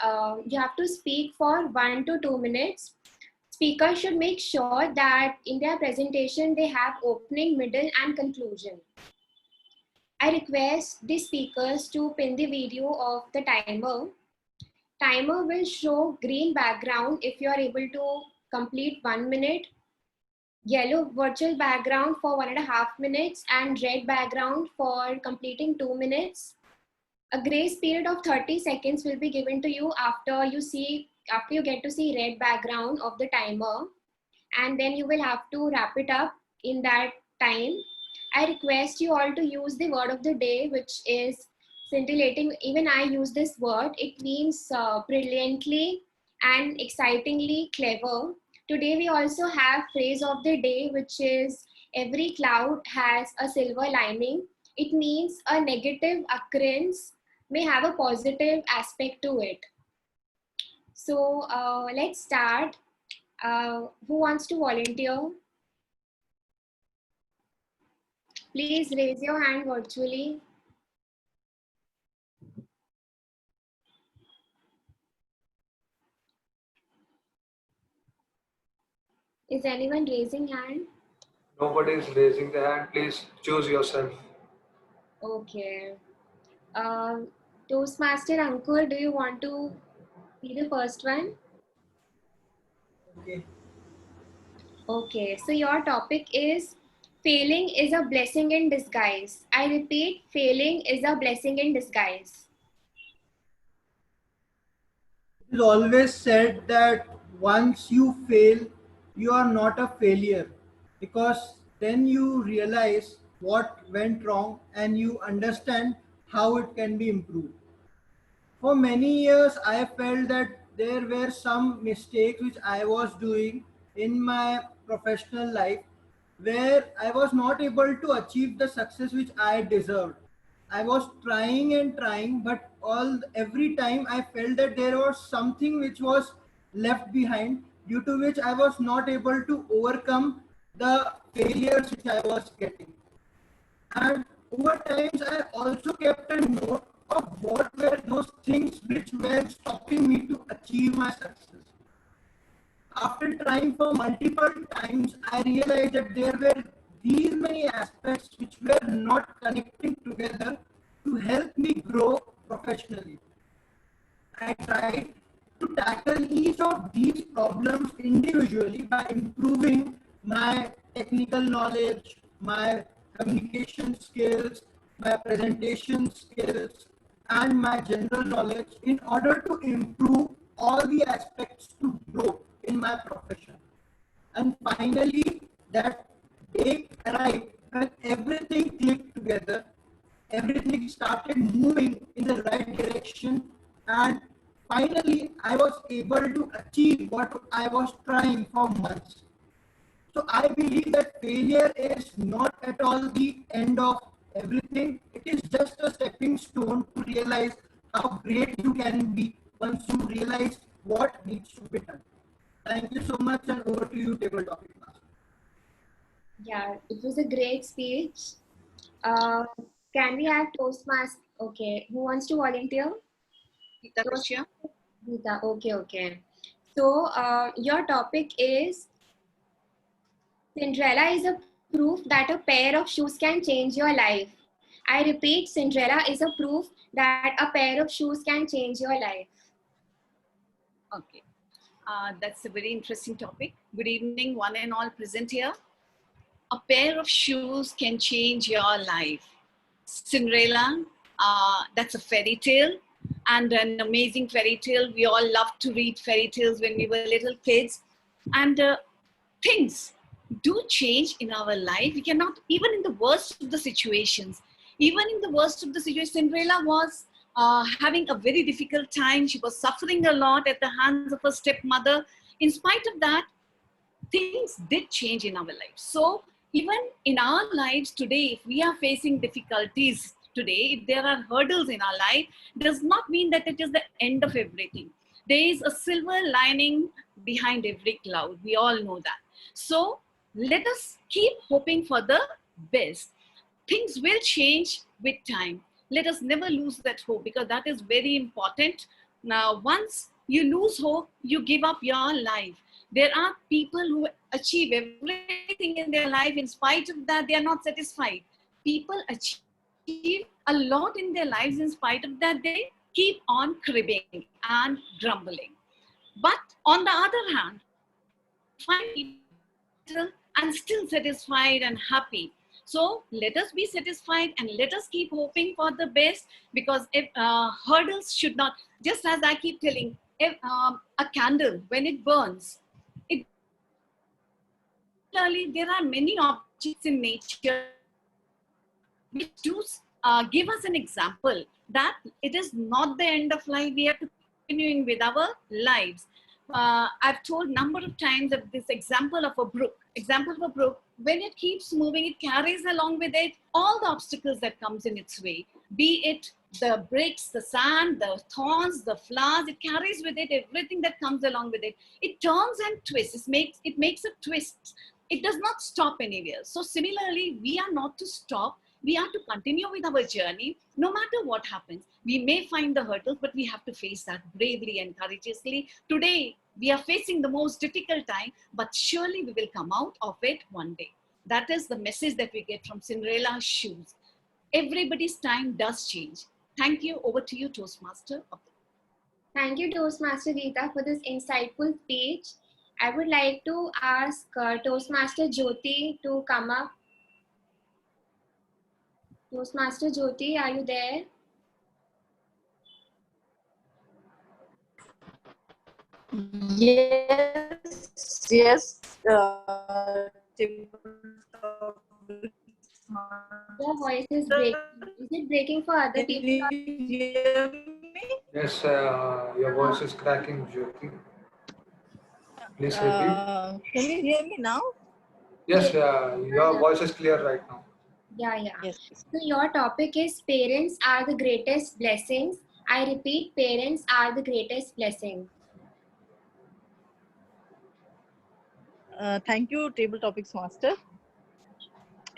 you have to speak for 1 to 2 minutes. Speakers should make sure that in their presentation they have opening, middle, and conclusion. I request the speakers to pin the video of the timer. Timer will show green background if you are able to complete 1 minute, yellow virtual background for 1.5 minutes, and red background for completing 2 minutes. A grace period of 30 seconds will be given to you after you get to see red background of the timer, and then you will have to wrap it up in that time. I request you all to use the word of the day, which is scintillating. Even I use this word. It means brilliantly and excitingly clever. Today we also have phrase of the day, which is every cloud has a silver lining. It means a negative occurrence may have a positive aspect to it. So let's start. Who wants to volunteer? Please raise your hand virtually. Is anyone raising hand? Nobody is raising the hand. Please choose yourself. Okay. Toastmaster Ankur, do you want to be the first one? Okay. Okay, so your topic is failing is a blessing in disguise. I repeat, failing is a blessing in disguise. It is always said that once you fail, you are not a failure, because then you realize what went wrong and you understand how it can be improved. For many years, I felt that there were some mistakes which I was doing in my professional life where I was not able to achieve the success which I deserved. I was trying and trying, but every time I felt that there was something which was left behind, due to which I was not able to overcome the failures which I was getting. And over times, I also kept a note of what were those things which were stopping me to achieve my success. After trying for multiple times, I realized that there were these many aspects which were not connecting together to help me grow professionally. I tried to tackle each of these problems individually by improving my technical knowledge, my communication skills, my presentation skills, and my general knowledge in order to improve all the aspects to grow in my profession. And finally, that day arrived when everything clicked together, everything started moving in the right direction, and finally I was able to achieve what I was trying for months. So I believe that failure is not at all the end of everything. It is just a stepping stone to realize how great you can be once you realize what needs to be done. Thank you so much, and over to you, Table Topic Master. Yeah, it was a great speech. Can we have Toastmaster? Okay, who wants to volunteer? Geeta Kashyap. Geeta, okay. So your topic is Cinderella is a proof that a pair of shoes can change your life. I repeat, Cinderella is a proof that a pair of shoes can change your life. Okay. That's a very interesting topic. Good evening, one and all present here. A pair of shoes can change your life. Cinderella, that's a fairy tale, and an amazing fairy tale. We all loved to read fairy tales when we were little kids. And things do change in our life. We cannot, even in the worst of the situations, Cinderella was having a very difficult time. She was suffering a lot at the hands of her stepmother. In spite of that, things did change in our lives. So even in our lives today, if we are facing difficulties today, if there are hurdles in our life, does not mean that it is the end of everything. There is a silver lining behind every cloud. We all know that. So let us keep hoping for the best. Things will change with time. Let us never lose that hope, because that is very important. Now, once you lose hope, you give up your life. There are people who achieve everything in their life. In spite of that, they are not satisfied. People achieve a lot in their lives. In spite of that, they keep on cribbing and grumbling. But on the other hand, find people and still satisfied and happy. So let us be satisfied and let us keep hoping for the best, because if, hurdles should not, just as I keep telling, if, a candle, when it burns, there are many objects in nature which do give us an example that it is not the end of life. We have to continue with our lives. I've told number of times that this example of a brook, when it keeps moving, it carries along with it all the obstacles that comes in its way, be it the bricks, the sand, the thorns, the flowers. It carries with it everything that comes along with it. It turns and twists. It makes a twist. It does not stop anywhere. So similarly, we are not to stop. We are to continue with our journey, no matter what happens. We may find the hurdles, but we have to face that bravely and courageously. Today, we are facing the most difficult time, but surely we will come out of it one day. That is the message that we get from Cinderella's shoes. Everybody's time does change. Thank you. Over to you, Toastmaster. Thank you, Toastmaster Geeta, for this insightful speech. I would like to ask Toastmaster Jyoti to come up. Toastmaster Jyoti, are you there? Yes. Your voice is breaking. Is it breaking for other people? Yes, your voice is cracking, Jyoti. Please repeat. Can you hear me now? Yes, your voice is clear right now. Yeah. Yes. So your topic is parents are the greatest blessings. I repeat, parents are the greatest blessing. Thank you, Table Topics Master.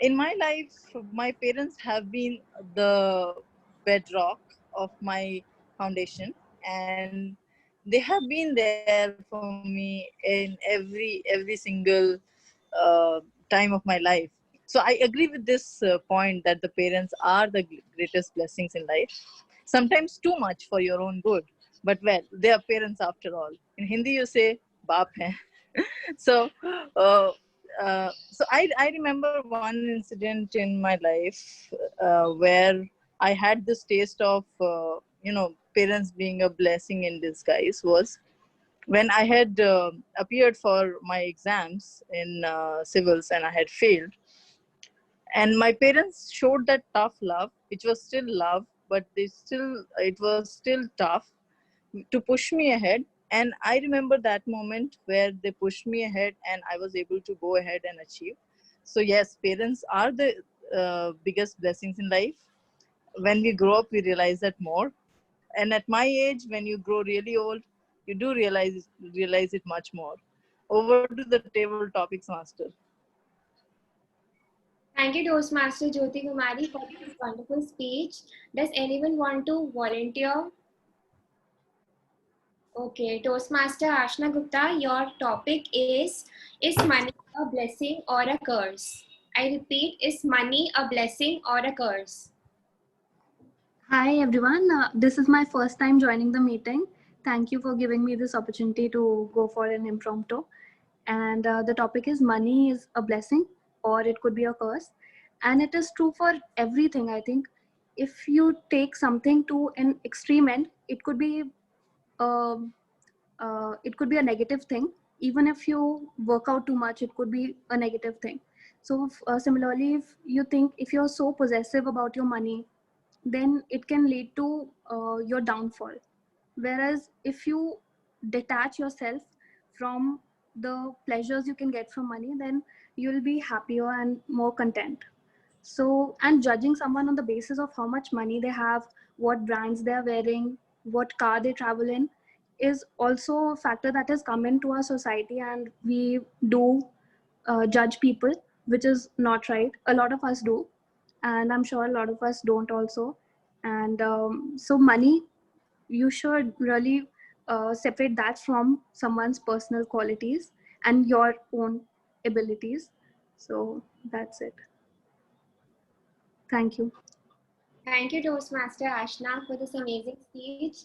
In my life, my parents have been the bedrock of my foundation, and they have been there for me in every single time of my life. So I agree with this point that the parents are the greatest blessings in life. Sometimes too much for your own good, but well, they are parents after all. In Hindi, you say "baap hai." So, uh, I remember one incident in my life where I had this taste of parents being a blessing in disguise was when I had appeared for my exams in civils and I had failed. And my parents showed that tough love, which was still love, but it was still tough to push me ahead. And I remember that moment where they pushed me ahead and I was able to go ahead and achieve. So yes, parents are the biggest blessings in life. When we grow up, we realize that more. And at my age, when you grow really old, you do realize it much more. Over to the table topics, master. Thank you, Toastmaster Jyoti Kumari, for this wonderful speech. Does anyone want to volunteer? Okay, Toastmaster Ashna Gupta, your topic is money a blessing or a curse? I repeat, is money a blessing or a curse? Hi everyone, this is my first time joining the meeting. Thank you for giving me this opportunity to go for an impromptu. And the topic is money is a blessing or it could be a curse. And it is true for everything, I think. If you take something to an extreme end, it could be a negative thing. Even if you work out too much, it could be a negative thing. So similarly, if you think if you're so possessive about your money, then it can lead to your downfall. Whereas if you detach yourself from the pleasures you can get from money, then you'll be happier and more content. So, and judging someone on the basis of how much money they have, what brands they're wearing, what car they travel in, is also a factor that has come into our society, and we do judge people, which is not right. A lot of us do, and I'm sure a lot of us don't also. And so money, you should really separate that from someone's personal qualities and your own abilities. So that's it. Thank you. Thank you, Toastmaster Ashna, for this amazing speech.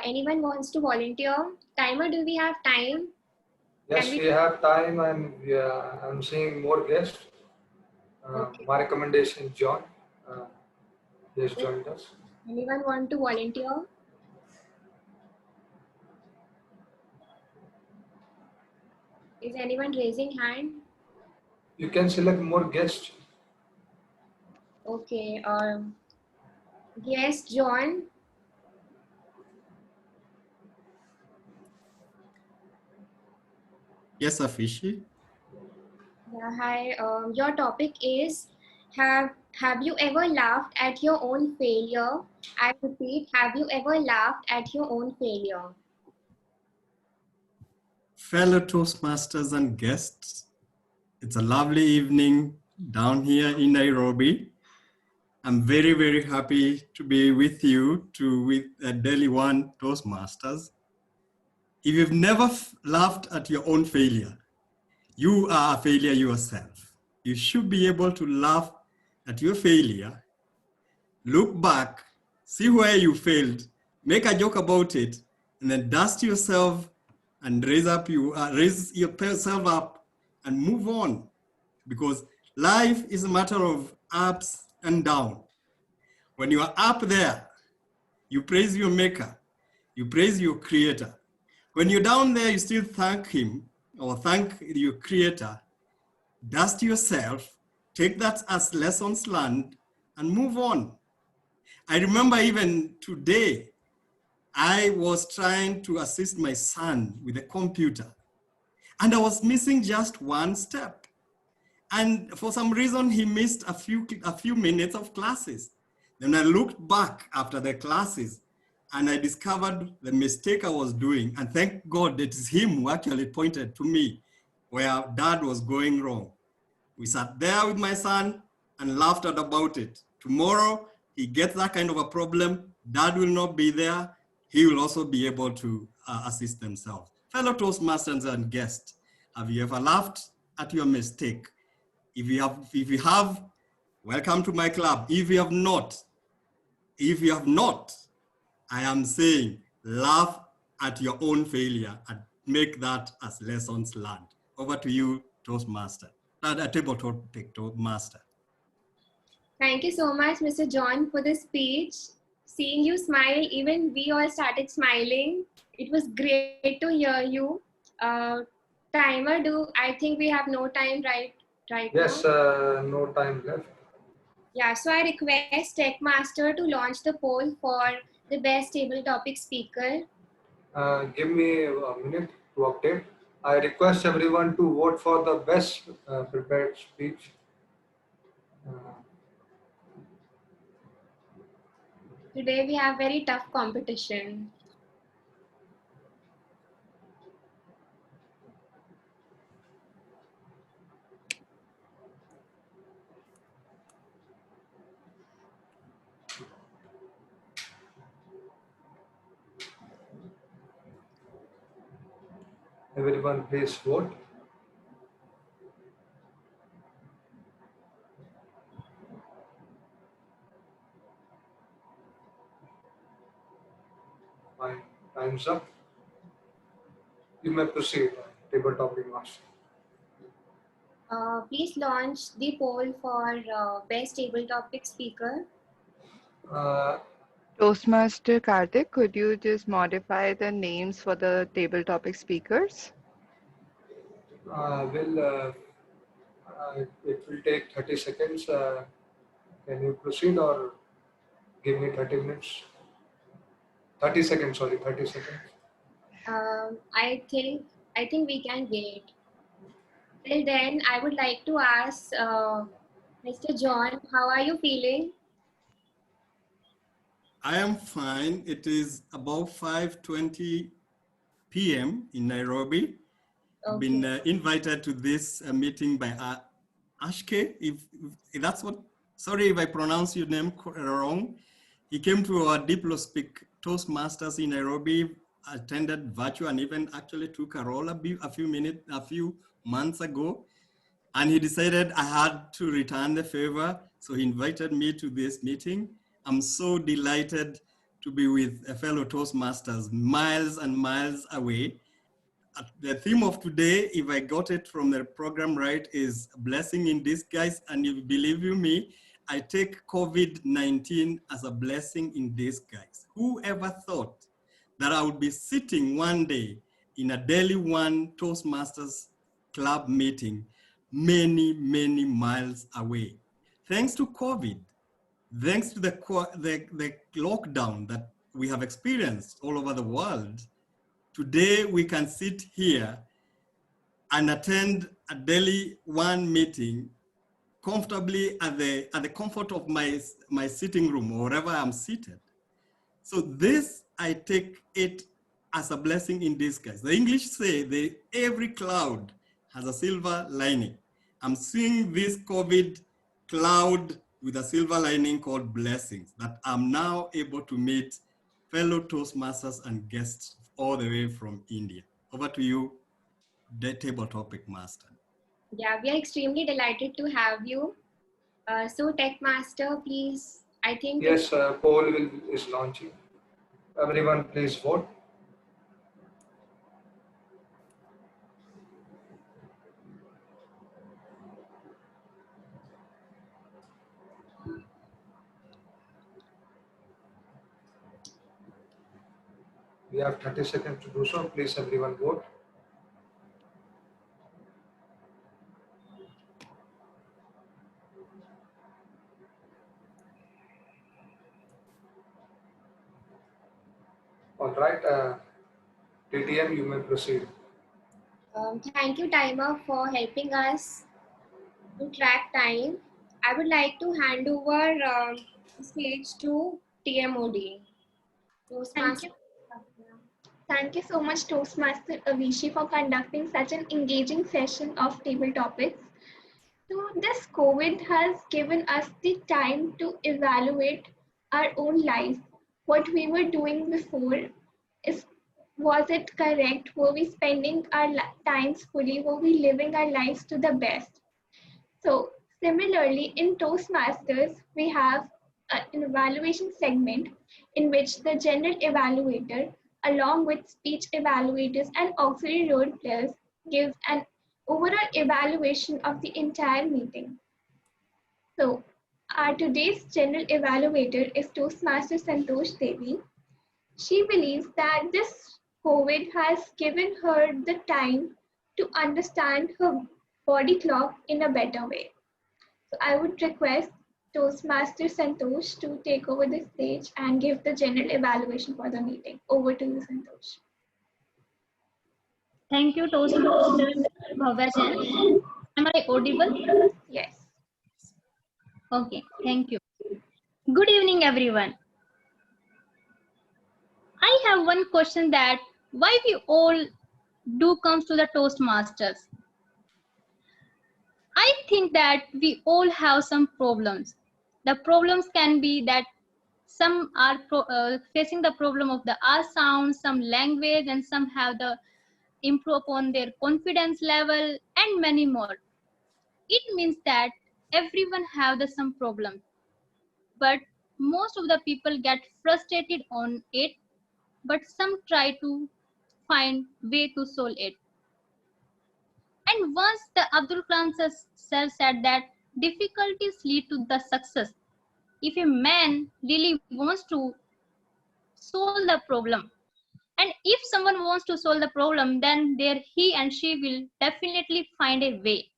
Anyone wants to volunteer? Timer, do we have time? Yes, we have time, and I'm seeing more guests. Okay. My recommendation, John. He has joined us. Anyone want to volunteer? Is anyone raising hand? You can select more guests. Okay. Yes, John. Yes, Afishi. Yeah, hi. Your topic is have you ever laughed at your own failure? I repeat, have you ever laughed at your own failure? Fellow Toastmasters and guests, it's a lovely evening down here in Nairobi. I'm very, very happy to be with you with Delhi One Toastmasters. If you've never laughed at your own failure, you are a failure yourself. You should be able to laugh at your failure, look back, see where you failed, make a joke about it, and then dust yourself and raise yourself up and move on. Because life is a matter of ups and downs. When you are up there, you praise your maker, you praise your creator. When you're down there, you still thank him or thank your creator. Dust yourself, take that as lessons learned, and move on. I remember even today, I was trying to assist my son with a computer, and I was missing just one step. And for some reason, he missed a few minutes of classes. Then I looked back after the classes, and I discovered the mistake I was doing. And thank God that is him who actually pointed to me where Dad was going wrong. We sat there with my son and laughed about it. Tomorrow, he gets that kind of a problem, Dad will not be there. He will also be able to assist themselves. Fellow Toastmasters and guests, have you ever laughed at your mistake? If you have, welcome to my club. If you have not, I am saying laugh at your own failure and make that as lessons learned. Over to you, Toastmaster. Table Toastmaster. Thank you so much, Mr. John, for the speech. Seeing you smile, even we all started smiling. It was great to hear you. Timer, I think we have no time right Yes, now? no time left. Yeah, so I request Techmaster to launch the poll for the best table topic speaker. Give me a minute to update. I request everyone to vote for the best prepared speech. Today we have very tough competition. Everyone please vote. Fine. Time's up. You may proceed, table topic master. Please launch the poll for best table topic speaker. Toastmaster Karthik, could you just modify the names for the table topic speakers? It will take 30 seconds. Can you proceed or give me 30 minutes? 30 seconds, sorry, 30 seconds. I think we can wait. Till then, I would like to ask Mr. John, how are you feeling? I am fine. It is about 5:20 p.m. in Nairobi. I've been invited to this meeting by Ashke. If that's what, sorry if I pronounce your name wrong. He came to our DiploSpeak Toastmasters in Nairobi, attended virtual, and even actually took a role a few months ago. And he decided I had to return the favor, so he invited me to this meeting. I'm so delighted to be with a fellow Toastmasters miles and miles away. The theme of today, if I got it from the program right, is blessing in disguise. And if you believe me, I take COVID-19 as a blessing in disguise. Who ever thought that I would be sitting one day in a Delhi One Toastmasters Club meeting many, many miles away? Thanks to COVID, thanks to the lockdown that we have experienced all over the world, today we can sit here and attend a Delhi One meeting comfortably at the comfort of my sitting room or wherever I'm seated. So this, I take it as a blessing in disguise. The English say that every cloud has a silver lining. I'm seeing this COVID cloud with a silver lining called blessings, that I'm now able to meet fellow Toastmasters and guests all the way from India. Over to you, the table topic master. Yeah, we are extremely delighted to have you. So Tech Master, please, I think. Yes, poll is launching. Everyone please vote. We have 30 seconds to do so. Please everyone vote. All right, TTM, you may proceed. Thank you, Timer, for helping us to track time. I would like to hand over the stage to TMOD. Thank you. Thank you so much, Toastmaster Avishi, for conducting such an engaging session of table topics. So this COVID has given us the time to evaluate our own lives what we were doing before, is was it correct? Were we spending our times fully? Were we living our lives to the best? So similarly, in Toastmasters, we have an evaluation segment in which the general evaluator, along with speech evaluators and auxiliary role players, gives an overall evaluation of the entire meeting. So our today's general evaluator is Toastmaster Santosh Devi. She believes that this COVID has given her the time to understand her body clock in a better way. So I would request Toastmaster Santosh to take over the stage and give the general evaluation for the meeting. Over to you, Santosh. Thank you, Toastmaster Bhavya Jain. Am I audible? Yes. Okay, thank you. Good evening, everyone. I have one question, that why we all do comes to the Toastmasters. I think that we all have some problems. The problems can be that some are facing the problem of the R sound, some language, and some have the improve upon their confidence level, and many more. It means that everyone have the some problem, but most of the people get frustrated on it, but some try to find way to solve it. And once the Abdul Kalam sir said that difficulties lead to the success. If a man really wants to solve the problem, and if someone wants to solve the problem, then there he and she will definitely find a way.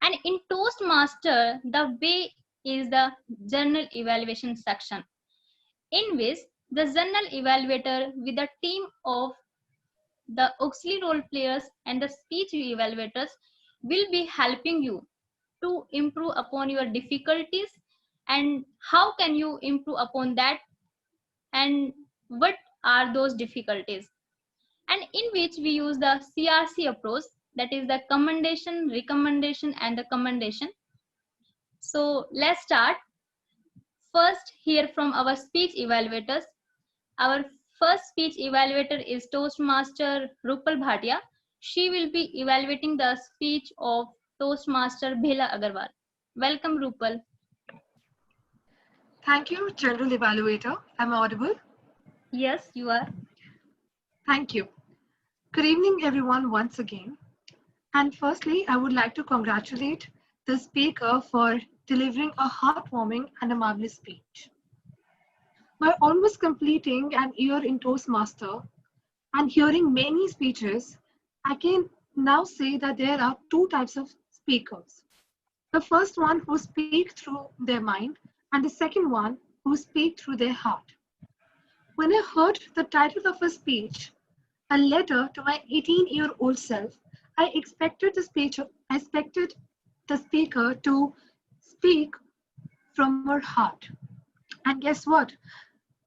And in Toastmaster, the way is the journal evaluation section, in which the journal evaluator with a team of the auxiliary role players and the speech evaluators will be helping you to improve upon your difficulties and how can you improve upon that and what are those difficulties, and in which we use the CRC approach, that is the commendation, recommendation, and the commendation. So let's start. First, hear from our speech evaluators. Our first speech evaluator is Toastmaster Rupal Bhatia. She will be evaluating the speech of Toastmaster Bhela Agarwal. Welcome, Rupal. Thank you, General Evaluator. Am I audible? Yes, you are. Thank you. Good evening, everyone, once again. And firstly, I would like to congratulate the speaker for delivering a heartwarming and a marvelous speech. By almost completing an year in Toastmaster and hearing many speeches, I can now say that there are two types of speakers. The first one who speak through their mind, and the second one who speak through their heart. When I heard the title of a speech, a letter to my 18-year-old self, I expected the speaker to speak from her heart. And guess what?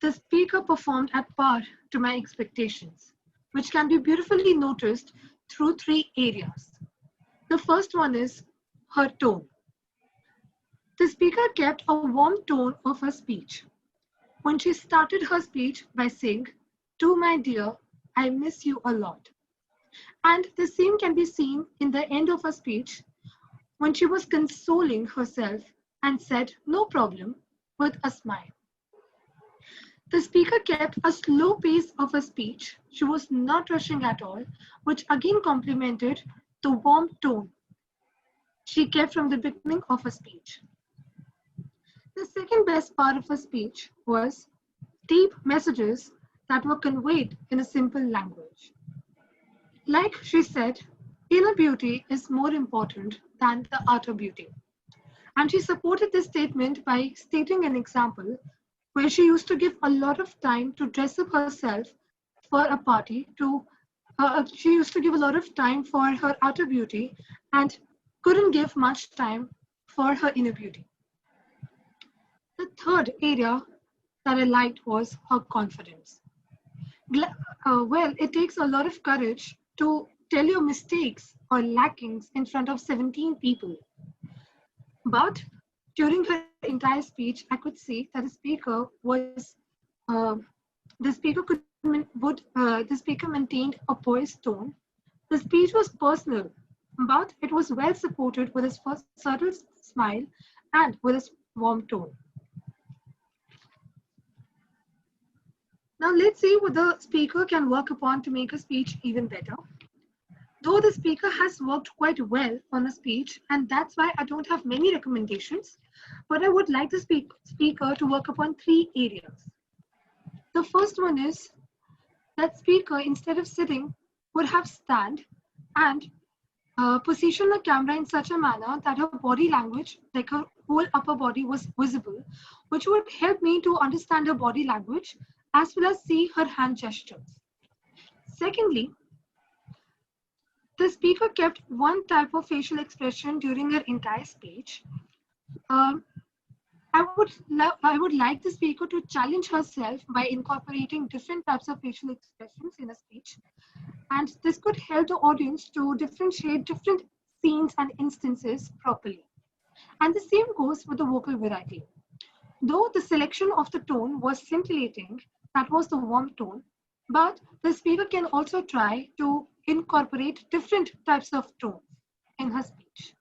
The speaker performed at par to my expectations, which can be beautifully noticed through three areas. The first one is her tone. The speaker kept a warm tone of her speech. When she started her speech by saying, "To my dear, I miss you a lot." And the same can be seen in the end of her speech when she was consoling herself and said, "No problem," with a smile. The speaker kept a slow pace of her speech. She was not rushing at all, which again complemented the warm tone she kept from the beginning of her speech. The second best part of her speech was deep messages that were conveyed in a simple language. Like she said, inner beauty is more important than the outer beauty. And she supported this statement by stating an example where she used to give a lot of time to dress up herself for a party. She used to give a lot of time for her outer beauty and couldn't give much time for her inner beauty. The third area that I liked was her confidence. Well, it takes a lot of courage to tell your mistakes or lackings in front of 17 people. But during her entire speech, I could see that the speaker was The speaker the speaker maintained a poised tone. The speech was personal, but it was well supported with his first subtle smile and with his warm tone. Now let's see what the speaker can work upon to make a speech even better. Though the speaker has worked quite well on a speech, and that's why I don't have many recommendations, but I would like the speaker to work upon 3 areas. The first one is that speaker, instead of sitting, would have stand and position the camera in such a manner that her body language, like her whole upper body, was visible, which would help me to understand her body language as well as see her hand gestures. Secondly, the speaker kept one type of facial expression during her entire speech. I would like the speaker to challenge herself by incorporating different types of facial expressions in a speech. And this could help the audience to differentiate different scenes and instances properly. And the same goes with the vocal variety. Though the selection of the tone was scintillating, that was the warm tone, but the speaker can also try to incorporate different types of tones in her speech.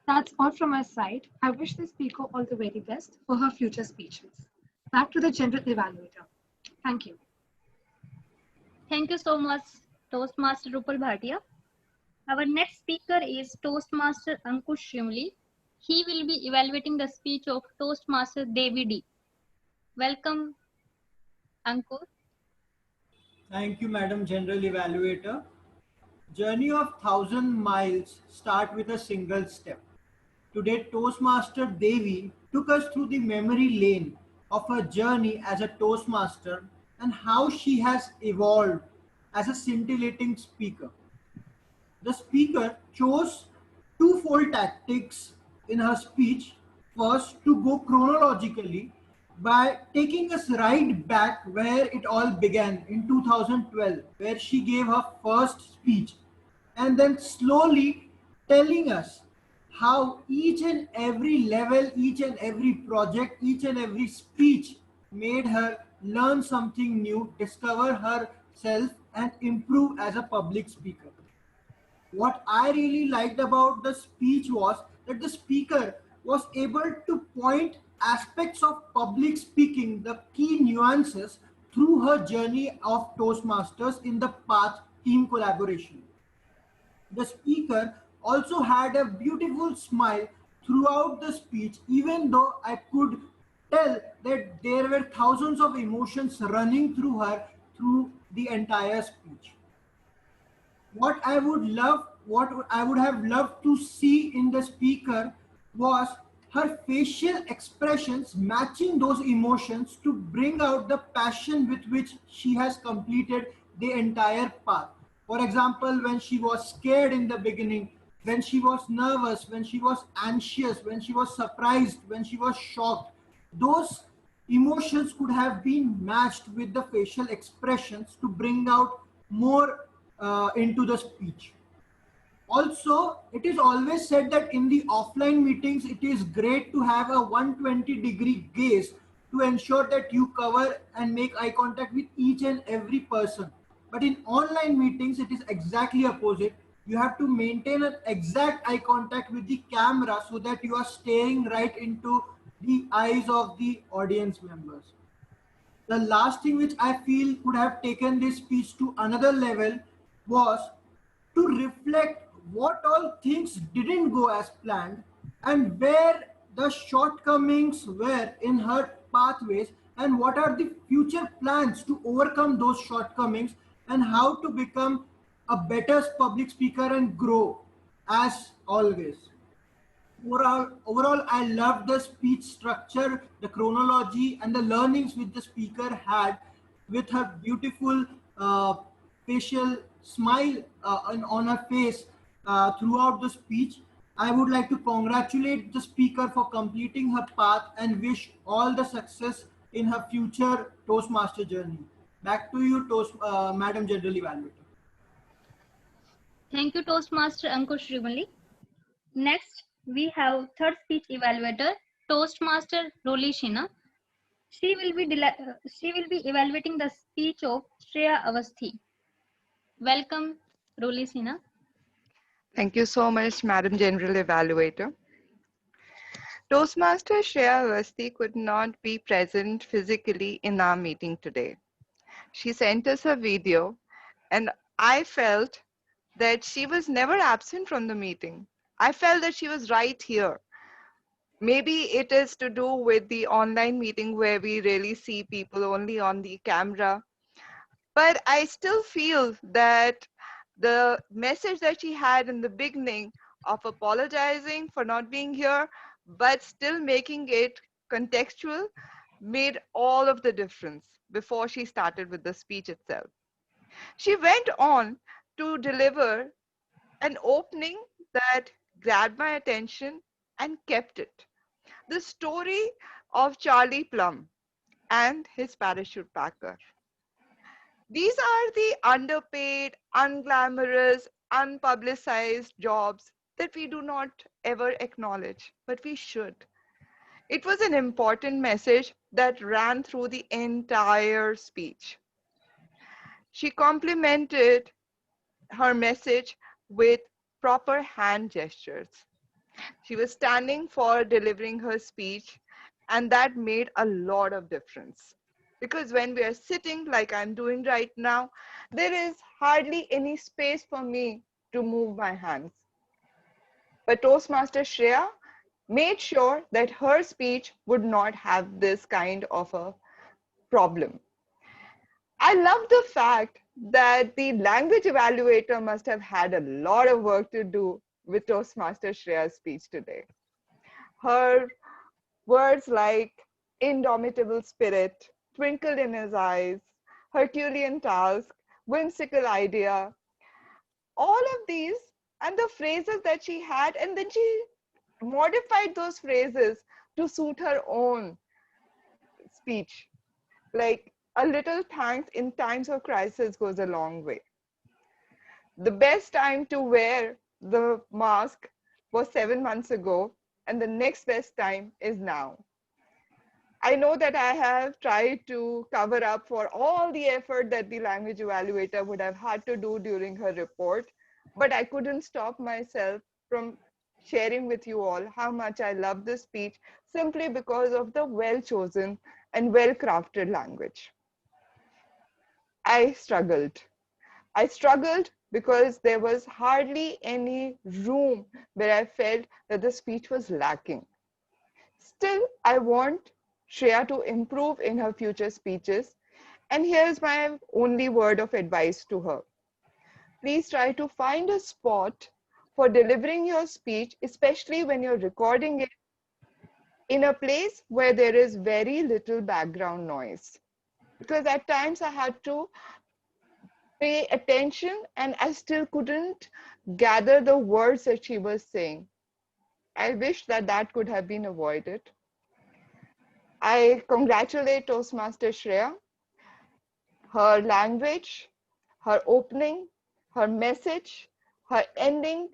That's all from my side. I wish the speaker all the very best for her future speeches. Back to the general evaluator. Thank you. Thank you so much, Toastmaster Rupal Bhatia. Our next speaker is Toastmaster Ankush Shrimli. He will be evaluating the speech of Toastmaster Devi D. Welcome, Ankush. Thank you, Madam General Evaluator. Journey of 1,000 miles start with a single step. Today, Toastmaster Devi took us through the memory lane of her journey as a Toastmaster and how she has evolved as a scintillating speaker. The speaker chose twofold tactics in her speech. First, to go chronologically by taking us right back where it all began in 2012, where she gave her first speech, and then slowly telling us how each and every level, each and every project, each and every speech made her learn something new, discover herself, and improve as a public speaker. What I really liked about the speech was that the speaker was able to point aspects of public speaking, the key nuances, through her journey of Toastmasters in the path team collaboration. The speaker also had a beautiful smile throughout the speech, even though I could tell that there were thousands of emotions running through her through the entire speech. What I would have loved to see in the speaker was her facial expressions matching those emotions to bring out the passion with which she has completed the entire path. For example, when she was scared in the beginning, when she was nervous, when she was anxious, when she was surprised, when she was shocked, those emotions could have been matched with the facial expressions to bring out more into the speech. Also, it is always said that in the offline meetings, it is great to have a 120-degree gaze to ensure that you cover and make eye contact with each and every person. But in online meetings, it is exactly opposite. You have to maintain an exact eye contact with the camera so that you are staring right into the eyes of the audience members. The last thing which I feel could have taken this speech to another level was to reflect what all things didn't go as planned and where the shortcomings were in her pathways and what are the future plans to overcome those shortcomings and how to become a better public speaker and grow as always. Overall, I loved the speech structure, the chronology, and the learnings which the speaker had with her beautiful facial smile on her face throughout the speech. I would like to congratulate the speaker for completing her path and wish all the success in her future Toastmaster journey. Back to you, Madam General Evaluator. Thank you, Toastmaster Ankush Shrimli. Next, we have third speech evaluator, Toastmaster Roli Shina. She will be evaluating the speech of Shreya Avasthi. Welcome, Roli Sinha. Thank you so much, Madam General Evaluator. Toastmaster Shreya Avasthi could not be present physically in our meeting today. She sent us a video, and I felt that she was never absent from the meeting. I felt that she was right here. Maybe it is to do with the online meeting where we really see people only on the camera. But I still feel that the message that she had in the beginning of apologizing for not being here, but still making it contextual, made all of the difference before she started with the speech itself. She went on to deliver an opening that grabbed my attention and kept it. The story of Charlie Plum and his parachute packer. These are the underpaid, unglamorous, unpublicized jobs that we do not ever acknowledge, but we should. It was an important message that ran through the entire speech. She complemented her message with proper hand gestures. She was standing for delivering her speech, and that made a lot of difference. Because when we are sitting like I'm doing right now, there is hardly any space for me to move my hands. But Toastmaster Shreya made sure that her speech would not have this kind of a problem. I love the fact that the language evaluator must have had a lot of work to do with Toastmaster Shreya's speech today. Her words like indomitable spirit, twinkle in his eyes, Herculean task, whimsical idea, all of these and the phrases that she had, and then she modified those phrases to suit her own speech. Like a little thanks in times of crisis goes a long way. The best time to wear the mask was 7 months ago, and the next best time is now. I know that I have tried to cover up for all the effort that the language evaluator would have had to do during her report, but I couldn't stop myself from sharing with you all how much I love this speech simply because of the well-chosen and well-crafted language. I struggled. I struggled because there was hardly any room where I felt that the speech was lacking. Still, I want Shreya to improve in her future speeches, and here's my only word of advice to her. Please try to find a spot for delivering your speech, especially when you're recording it in a place where there is very little background noise. Because at times I had to pay attention and I still couldn't gather the words that she was saying. I wish that that could have been avoided. I congratulate Toastmaster Shreya. Her language, her opening, her message, her ending,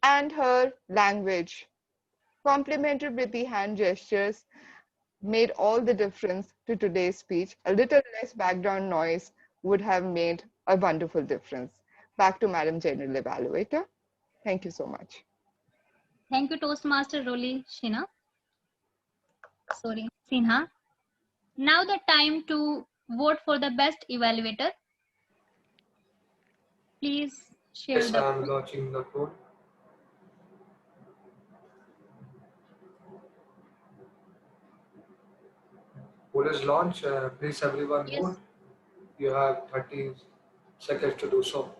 and her language, complemented with the hand gestures, made all the difference to today's speech. A little less background noise would have made a wonderful difference. Back to Madam General Evaluator. Thank you so much. Thank you, Toastmaster Roli Sinha. Now the time to vote for the best evaluator. Please share Yes, the I am launching the poll. Poll is launched. Please everyone vote. You have 30 seconds to do so.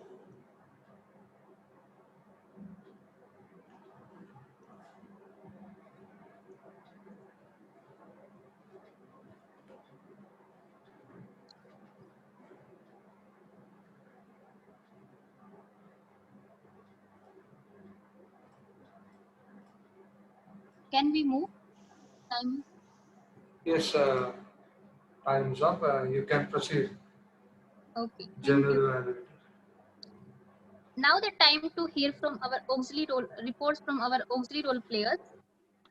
Can we move? Time. Yes, time's up. You can proceed. Okay. General Evaluator. Now the time to hear from our auxiliary role reports from our auxiliary role players.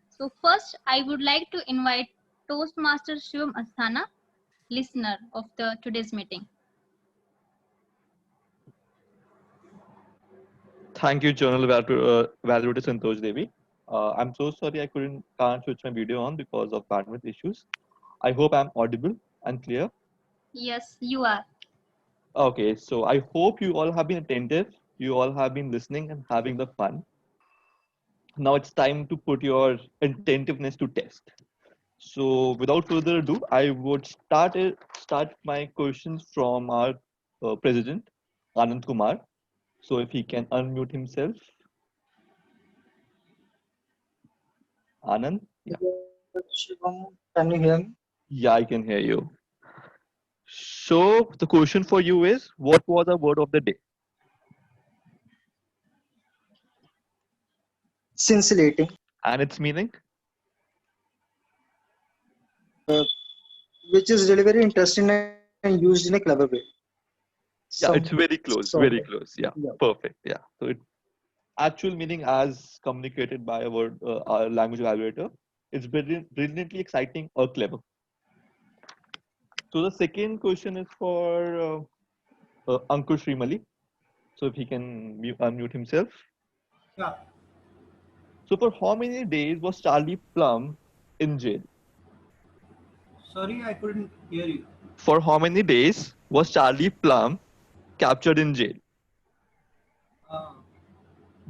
So first, I would like to invite Toastmaster Shivam Asthana, listener of the today's meeting. Thank you, Journal Evaluator Santosh Devi. I'm so sorry I can't switch my video on because of bandwidth issues. I hope I'm audible and clear. Yes, you are. Okay, so I hope you all have been attentive. You all have been listening and having the fun. Now it's time to put your attentiveness to test. So without further ado, I would start my questions from our president, Anand Kumar. So if he can unmute himself. Anand? Yeah. Shivam, can you hear me? Yeah, I can hear you. So the question for you is, what was the word of the day? Scintillating. And its meaning? Which is really very interesting and used in a clever way. Yeah, it's very close, very close. Yeah, Yeah. perfect. Yeah. So it actual meaning as communicated by a word, our language evaluator, it's brilliantly exciting or clever. So the second question is for Ankur Srimali. So if he can unmute himself. Yeah. So for how many days was Charlie Plum in jail? Sorry, I couldn't hear you. For how many days was Charlie Plum captured in jail?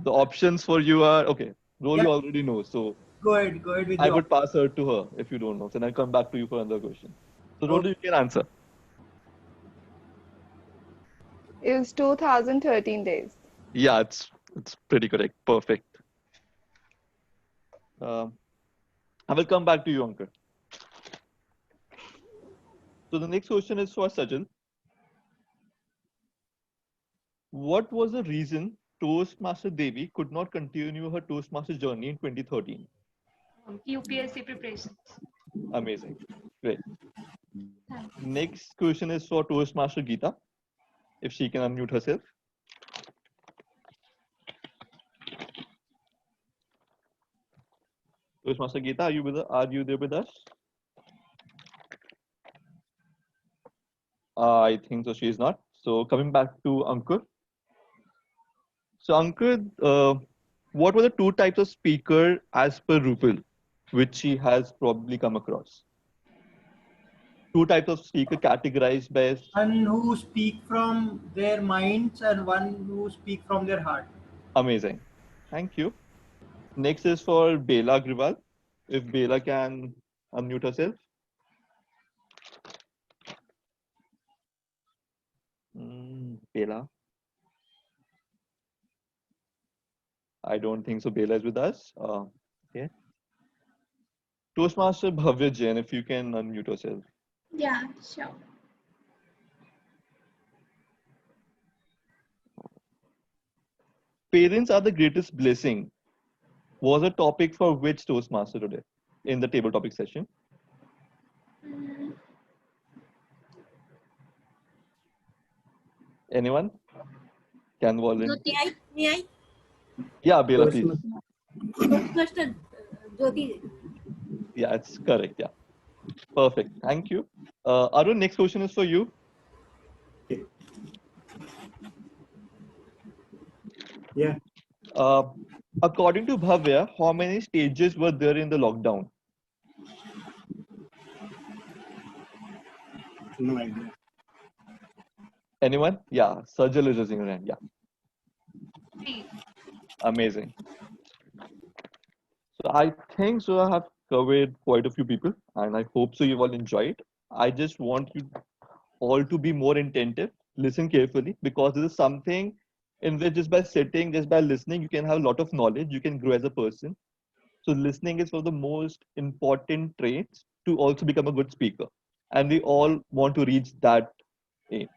The options for you are, okay, Roll you already know. So Go ahead with I your would pass her to her if you don't know. Then I'll come back to you for another question. So Roll, you can answer. It was 2013 days. Yeah, it's pretty correct. Perfect. I will come back to you, Ankur. So the next question is for Sajal. What was the reason Toastmaster Devi could not continue her Toastmaster journey in 2013? UPSC preparations. Amazing. Great. Next question is for Toastmaster Geeta, if she can unmute herself. Toastmaster Geeta, are you there with us? I think so. She is not. So coming back to Ankur. So Ankur, what were the two types of speaker as per Rupal, which she has probably come across? Two types of speaker categorized by one who speak from their minds and one who speak from their heart. Amazing. Thank you. Next is for Bela Agrawal. If Bela can unmute herself. Bela. I don't think so. Bela is with us. Okay. Toastmaster Bhavya Jain, if you can unmute yourself. Yeah, sure. Parents are the greatest blessing was a topic for which Toastmaster today in the table topic session? Anyone? Can volunteer? May I? Yeah, Bela, please. Toastmaster Jyoti. Yeah, it's correct. Yeah. Perfect. Thank you. Arun, next question is for you. Yeah. According to Bhavya, how many stages were there in the lockdown? No idea. Anyone? Yeah, Sajal is raising her hand. Yeah. 3. Amazing. So I think so. I have covered quite a few people, and I hope so you all enjoyed. I just want you all to be more attentive, listen carefully, because this is something in which just by sitting, just by listening, you can have a lot of knowledge. You can grow as a person. So listening is one of the most important traits to also become a good speaker, and we all want to reach that aim.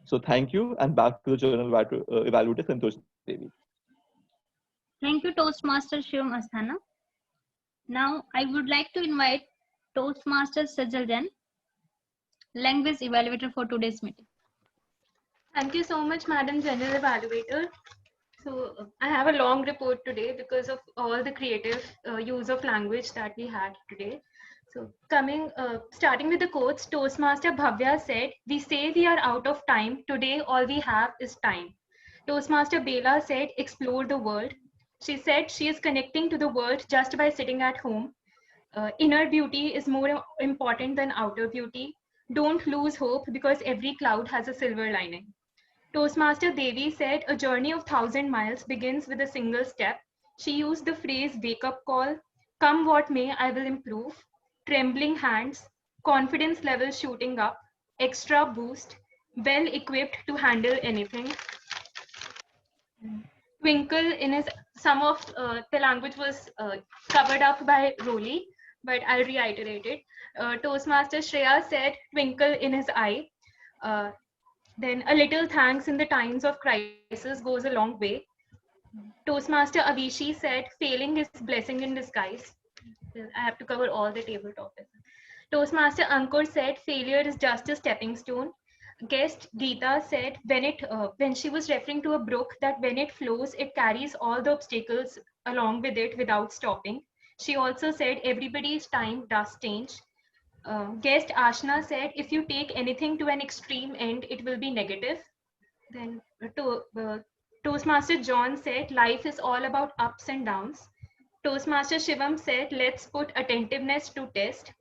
So thank you, and back to the journal evaluator Santosh Devi. Thank you, Toastmaster Shivam Asthana. Now, I would like to invite Toastmaster Sajal Jain, language evaluator for today's meeting. Thank you so much, Madam General Evaluator. So I have a long report today because of all the creative use of language that we had today. So starting with the quotes, Toastmaster Bhavya said, "We say we are out of time. Today, all we have is time." Toastmaster Bela said, "Explore the world." She said she is connecting to the world just by sitting at home. Inner beauty is more important than outer beauty. Don't lose hope because every cloud has a silver lining. Toastmaster Devi said, "A journey of 1,000 miles begins with a single step." She used the phrase wake up call, "Come what may, I will improve," trembling hands, confidence level shooting up, extra boost, well equipped to handle anything. Twinkle in his, some of the language was covered up by Roli, but I'll reiterate it. Toastmaster Shreya said, "Twinkle in his eye." Then a little thanks in the times of crisis goes a long way. Toastmaster Avishi said, "Failing is blessing in disguise." I have to cover all the table topics. Toastmaster Ankur said, "Failure is just a stepping stone." Guest Geeta said, when she was referring to a brook, that when it flows, it carries all the obstacles along with it without stopping. She also said, "Everybody's time does change." Guest Ashna said, "If you take anything to an extreme end, it will be negative." Then Toastmaster John said, "Life is all about ups and downs." Toastmaster Shivam said, "Let's put attentiveness to test."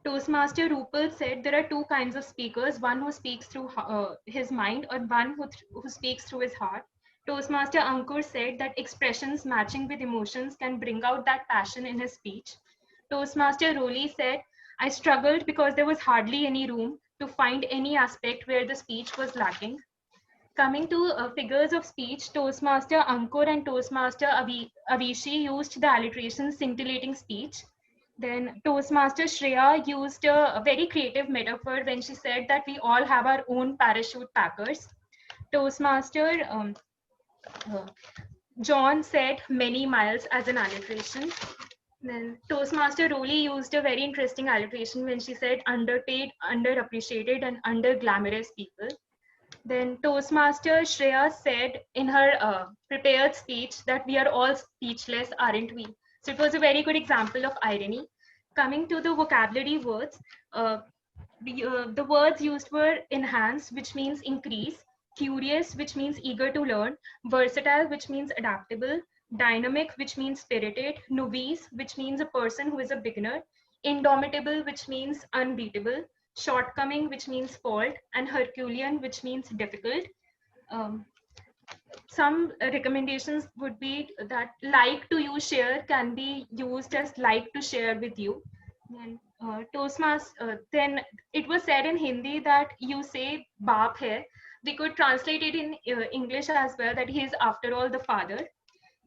Toastmaster Rupal said, "There are two kinds of speakers, one who speaks through his mind or one who speaks through his heart." Toastmaster Ankur said that expressions matching with emotions can bring out that passion in his speech. Toastmaster Roli said, "I struggled because there was hardly any room to find any aspect where the speech was lacking." Coming to figures of speech, Toastmaster Ankur and Toastmaster Avishi used the alliteration scintillating speech. Then Toastmaster Shreya used a very creative metaphor when she said that we all have our own parachute packers. Toastmaster John said many miles as an alliteration. Then Toastmaster Roli used a very interesting alliteration when she said underpaid, underappreciated, and underglamorous people. Then Toastmaster Shreya said in her prepared speech that we are all speechless, aren't we? So it was a very good example of irony. Coming to the vocabulary words, the words used were enhance, which means increase, curious, which means eager to learn, versatile, which means adaptable, dynamic, which means spirited, novice, which means a person who is a beginner, indomitable, which means unbeatable, shortcoming, which means fault, and Herculean, which means difficult. Some recommendations would be that like to you share can be used as like to share with you. And then it was said in Hindi that you say baap hai. We could translate it in English as well, that he is after all the father.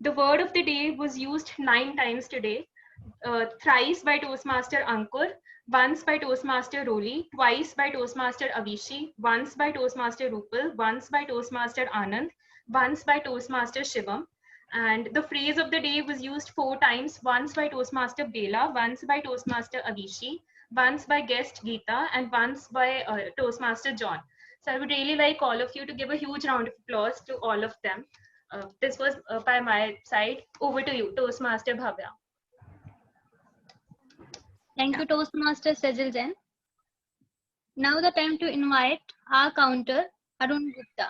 The word of the day was used 9 times today. Thrice by Toastmaster Ankur, once by Toastmaster Roli, twice by Toastmaster Avishi, once by Toastmaster Rupal, once by Toastmaster Anand, once by Toastmaster Shivam. And the phrase of the day was used 4 times, once by Toastmaster Bela, once by Toastmaster Avishi, once by guest Geeta, and once by Toastmaster John. So I would really like all of you to give a huge round of applause to all of them. This was by my side. Over to you, Toastmaster Bhavya. Thank you, Toastmaster Sejal Jain. Now the time to invite our counter, Arun Gupta.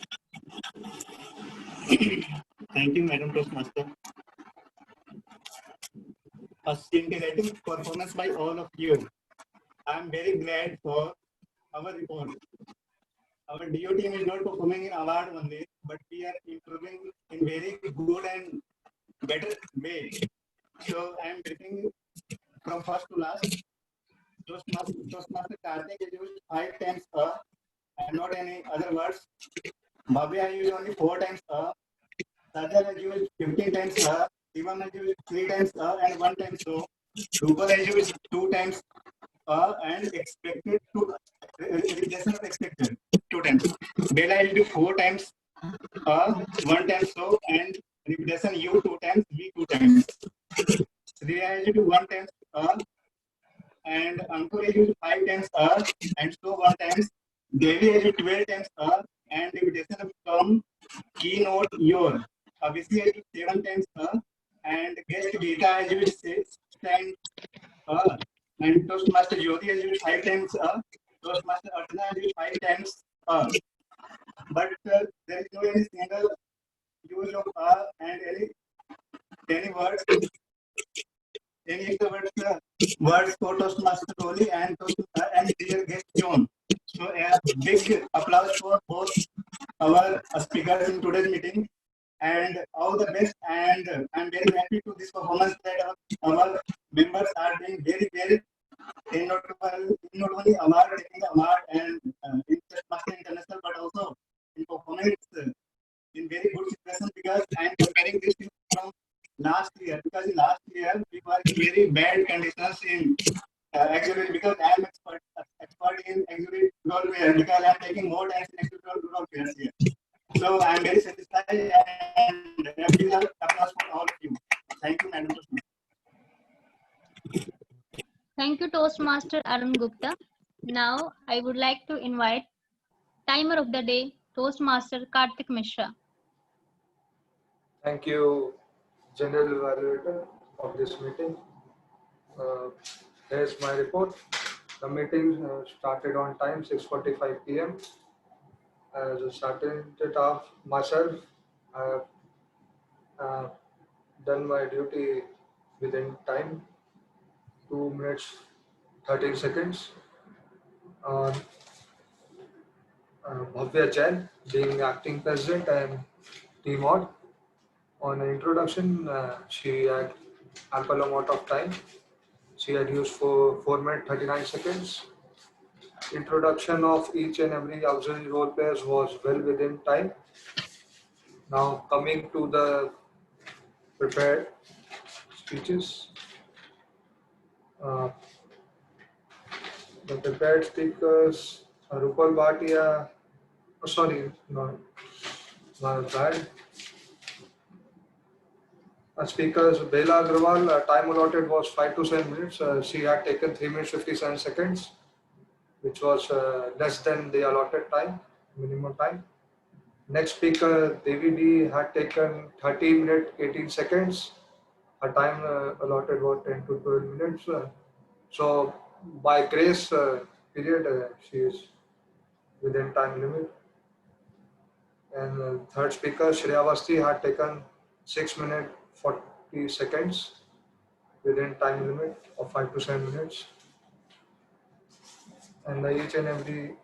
Thank you, Madam Toastmaster. A scintillating performance by all of you. I am very glad for our report. Our DO team is not performing in award only, but we are improving in very good and better way. So I am briefing from first to last. Toastmaster Karthik is used 5 times a and not any other words. Bhavya has used only 4 times a. Sajal has used 15 times a. Shivam has used 3 times a and 1 time so. Rupal has used 2 times a and expected to. That's not expected. 2 times. Bela has used 4 times a, 1 time so, and repetition you 2 times, we 2 times. Shreya has used 1 times a. And Ankur has used 5 times a and so 1 times. Devi has used 12 times a and repetition of come keynote your. Avishi has used 7 times a and guest Geeta has used 6 times a And Toastmaster Jyoti has used 5 times a. Toastmaster Archana has used 5 times a. But there is no any single use of a and any words, any extra words for Toastmaster Oli and dear guest John. So a big applause for both our speakers in today's meeting, and all the best. And I'm very happy to this performance that our members are being very not only award taking the award and in Toastmaster International, but also in performance in very good situation, because I'm comparing this from last year, because in last year we were in very bad conditions in exhibit, because I am expert in exhibit role play, because I am taking more time in exhibit role players here. So I am very satisfied, and a big applause for all of you. Thank you, Madam. Thank you, Toastmaster Arun Gupta. Now, I would like to invite timer of the day, Toastmaster Kartik Mishra. Thank you, General Evaluator of this meeting. Here's my report. The meeting started on time, 6:45 p.m. As a started off myself, I have done my duty within time, 2 minutes 13 seconds. Bhavya Jain, being acting president and team mod. On introduction, she had ample amount of time. She had used for 4 minutes 39 seconds. Introduction of each and every auxiliary role players was well within time. Now coming to the prepared speeches. The prepared speakers, Rupal Bhatia, sorry, no, my bad. Speakers, Bela Agrawal, time allotted was 5 to 7 minutes. She had taken 3 minutes 57 seconds, which was less than the allotted time, minimum time. Next speaker, Devi B, had taken 30 minutes 18 seconds. Her time allotted was 10 to 12 minutes. So by grace period, she is within time limit. And third speaker, Shreya Avasthi, had taken 6 minutes 40 seconds within time limit of 5 to 7 minutes. And each and every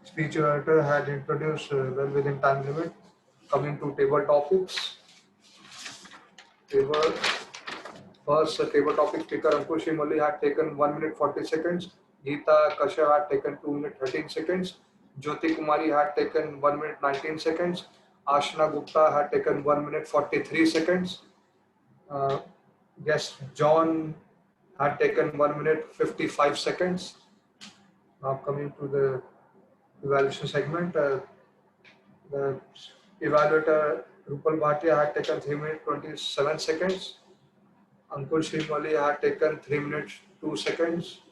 speech orator had introduced well within time limit. Coming to table topics. First table topic speaker Ankush Shimoli had taken 1 minute 40 seconds. Geeta Kashyap had taken 2 minutes 13 seconds. Jyoti Kumari had taken 1 minute 19 seconds. Ashna Gupta had taken 1 minute 43 seconds. Guest John had taken 1 minute 55 seconds. Now coming to the evaluation segment, the evaluator Rupal Bhatia had taken 3 minutes 27 seconds. Ankur Shimoli had taken 3 minutes 2 seconds.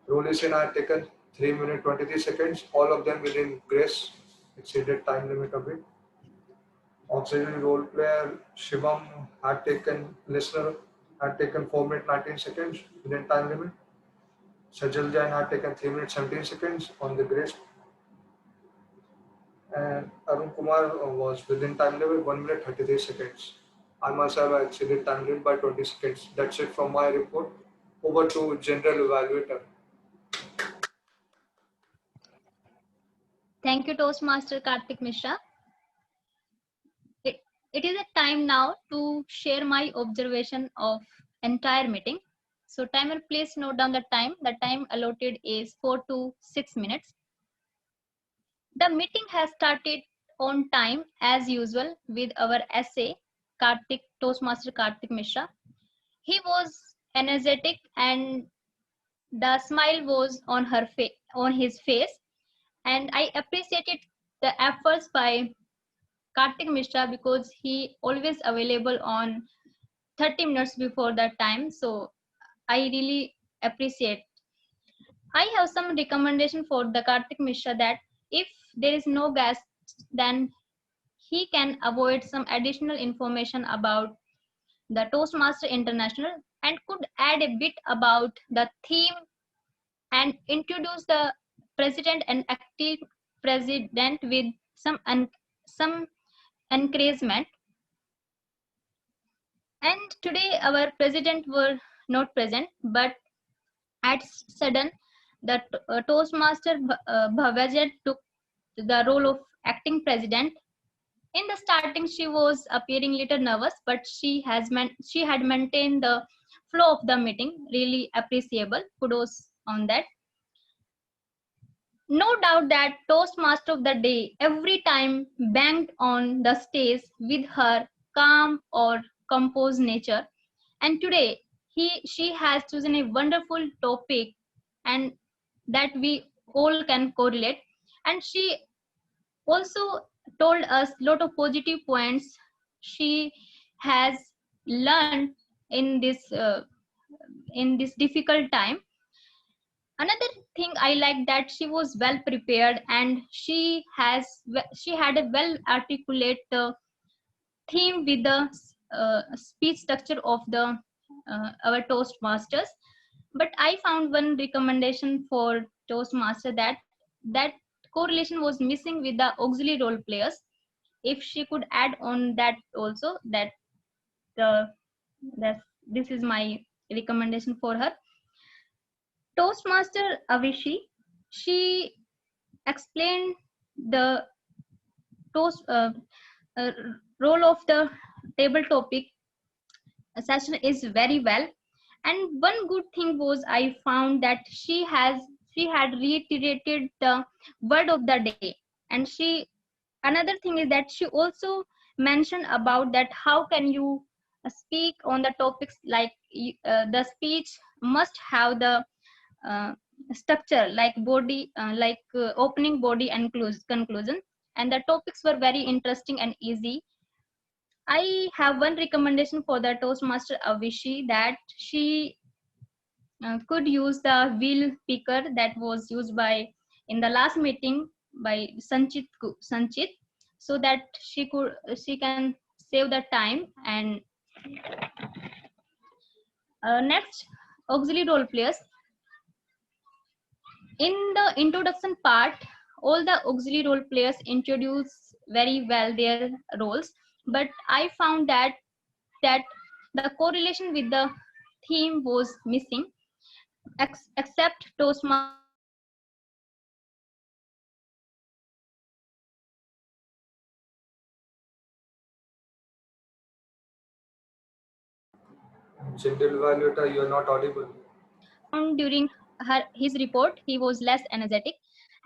Roli Sen had taken 3 minutes 23 seconds. All of them within grace, exceeded time limit a bit. Auxiliary role player Shivam had taken, listener had taken 4 minutes 19 seconds within time limit. Sajal Jain had taken 3 minutes 17 seconds on the grace. And Arun Kumar was within time limit 1 minute 33 seconds. I myself exceeded time limit by 20 seconds. That's it from my report. Over to General Evaluator. Thank you, Toastmaster Kartik Mishra. It is a time now to share my observation of entire meeting. So timer, please note down the time. The time allotted is 4 to 6 minutes. The meeting has started on time as usual with our SA, Toastmaster Kartik Mishra. He was energetic and the smile was on his face, and I appreciated the efforts by Kartik Mishra because he always available on 30 minutes before that time. So I really appreciate. I have some recommendation for the Kartik Mishra that if there is no guest, then he can avoid some additional information about the Toastmaster International and could add a bit about the theme and introduce the president and acting president with some encouragement. And today our president were not present, but at sudden the Toastmaster Bhavya took the role of acting president. In the starting, she was appearing little nervous, but she had maintained the flow of the meeting. Really appreciable. Kudos on that. No doubt that Toastmaster of the day every time banged on the stage with her calm or composed nature. And today she has chosen a wonderful topic and that we all can correlate. And she also told us a lot of positive points she has learned in this difficult time. Another thing I like that she was well prepared and she had a well articulate theme with the speech structure of the our Toastmasters. But I found one recommendation for Toastmaster that correlation was missing with the auxiliary role players. If she could add on that also, that this is my recommendation for her. Toastmaster Avishi, she explained the toast role of the table topic session is very well. And one good thing was I found that she had reiterated the word of the day. And another thing is that she also mentioned about that how can you speak on the topics like the speech must have the structure like body opening, body, and conclusion. And the topics were very interesting and easy. I have one recommendation for the Toastmaster Avishi, that she could use the wheel speaker that was used in the last meeting by Sanchit, so that she can save the time. And next, auxiliary role players. In the introduction part, all the auxiliary role players introduce very well their roles, but I found that the correlation with the theme was missing, except Toastmaster. General Evaluator, you are not audible. During his report, he was less energetic,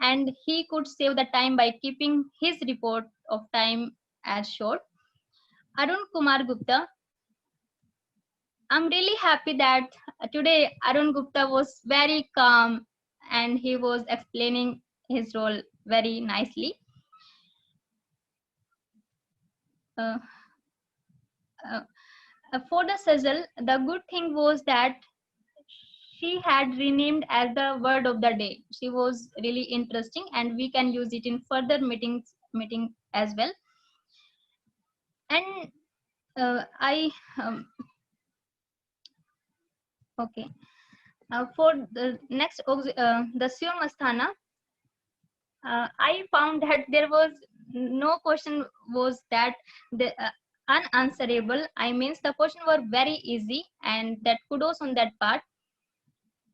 and he could save the time by keeping his report of time as short. Arun Kumar Gupta, I'm really happy that today Arun Gupta was very calm and he was explaining his role very nicely. For the Sajal, the good thing was that she had renamed as the word of the day. She was really interesting and we can use it in further meeting as well. And okay. For the next, the Sio Masthana, I found that there was no question was that the unanswerable. I mean, the question were very easy, and that kudos on that part.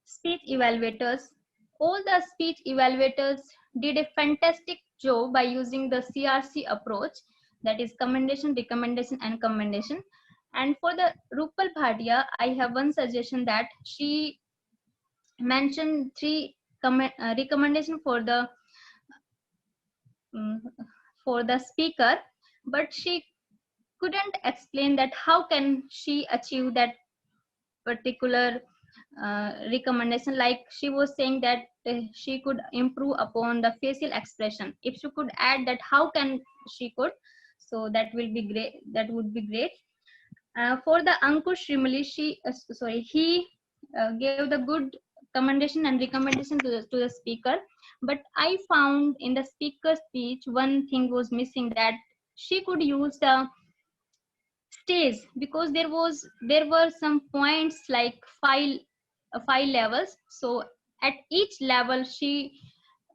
Speech evaluators, all the speech evaluators did a fantastic job by using the CRC approach, that is commendation, recommendation, and commendation. And for the Rupal Bhatia, I have one suggestion, that she mentioned 3 recommendation for the speaker, but she couldn't explain that how can she achieve that particular recommendation. Like she was saying that she could improve upon the facial expression. If she could add that, how can she could, so that will be great. That would be great. For the Ankush Shrimali, he gave the good commendation and recommendation to the speaker, but I found in the speaker's speech one thing was missing, that she could use the stage, because there were some points like five levels. So at each level she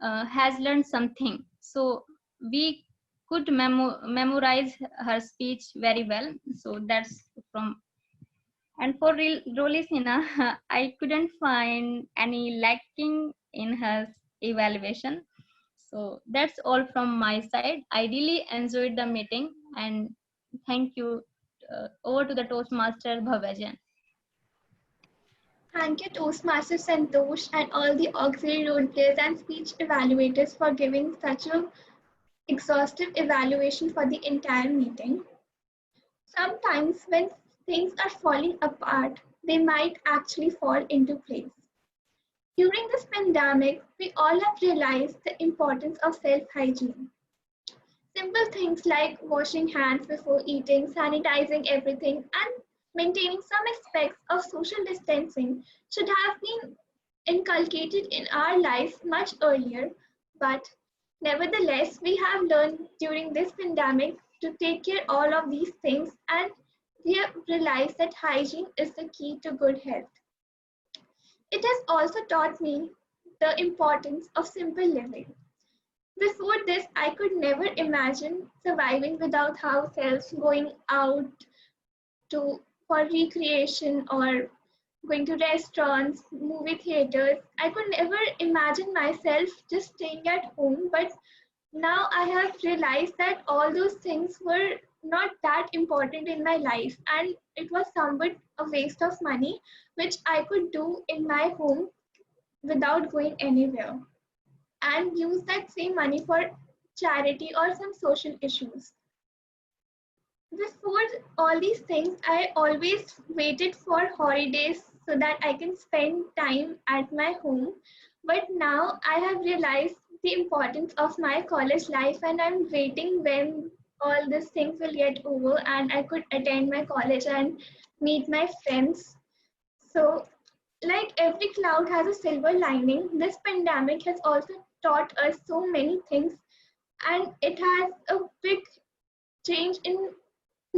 has learned something. So we could memorize her speech very well. So that's from. And for Rolisina, I couldn't find any lacking in her evaluation. So that's all from my side. I really enjoyed the meeting, and thank you. Over to the Toastmaster Bhavyajan. Thank you, Toastmaster Santosh, and all the auxiliary role players and speech evaluators for giving such a exhaustive evaluation for the entire meeting. Sometimes when things are falling apart, they might actually fall into place. During this pandemic, we all have realized the importance of self-hygiene. Simple things like washing hands before eating, sanitizing everything, and maintaining some aspects of social distancing should have been inculcated in our lives much earlier, but nevertheless, we have learned during this pandemic to take care of all of these things, and we have realized that hygiene is the key to good health. It has also taught me the importance of simple living. Before this, I could never imagine surviving without house helps, going out for recreation or going to restaurants, movie theaters. I could never imagine myself just staying at home, but now I have realized that all those things were not that important in my life, and it was somewhat a waste of money, which I could do in my home without going anywhere and use that same money for charity or some social issues. Before all these things, I always waited for holidays so that I can spend time at my home. But now I have realized the importance of my college life, and I'm waiting when all these things will get over and I could attend my college and meet my friends. So, like every cloud has a silver lining, this pandemic has also taught us so many things, and it has a big change in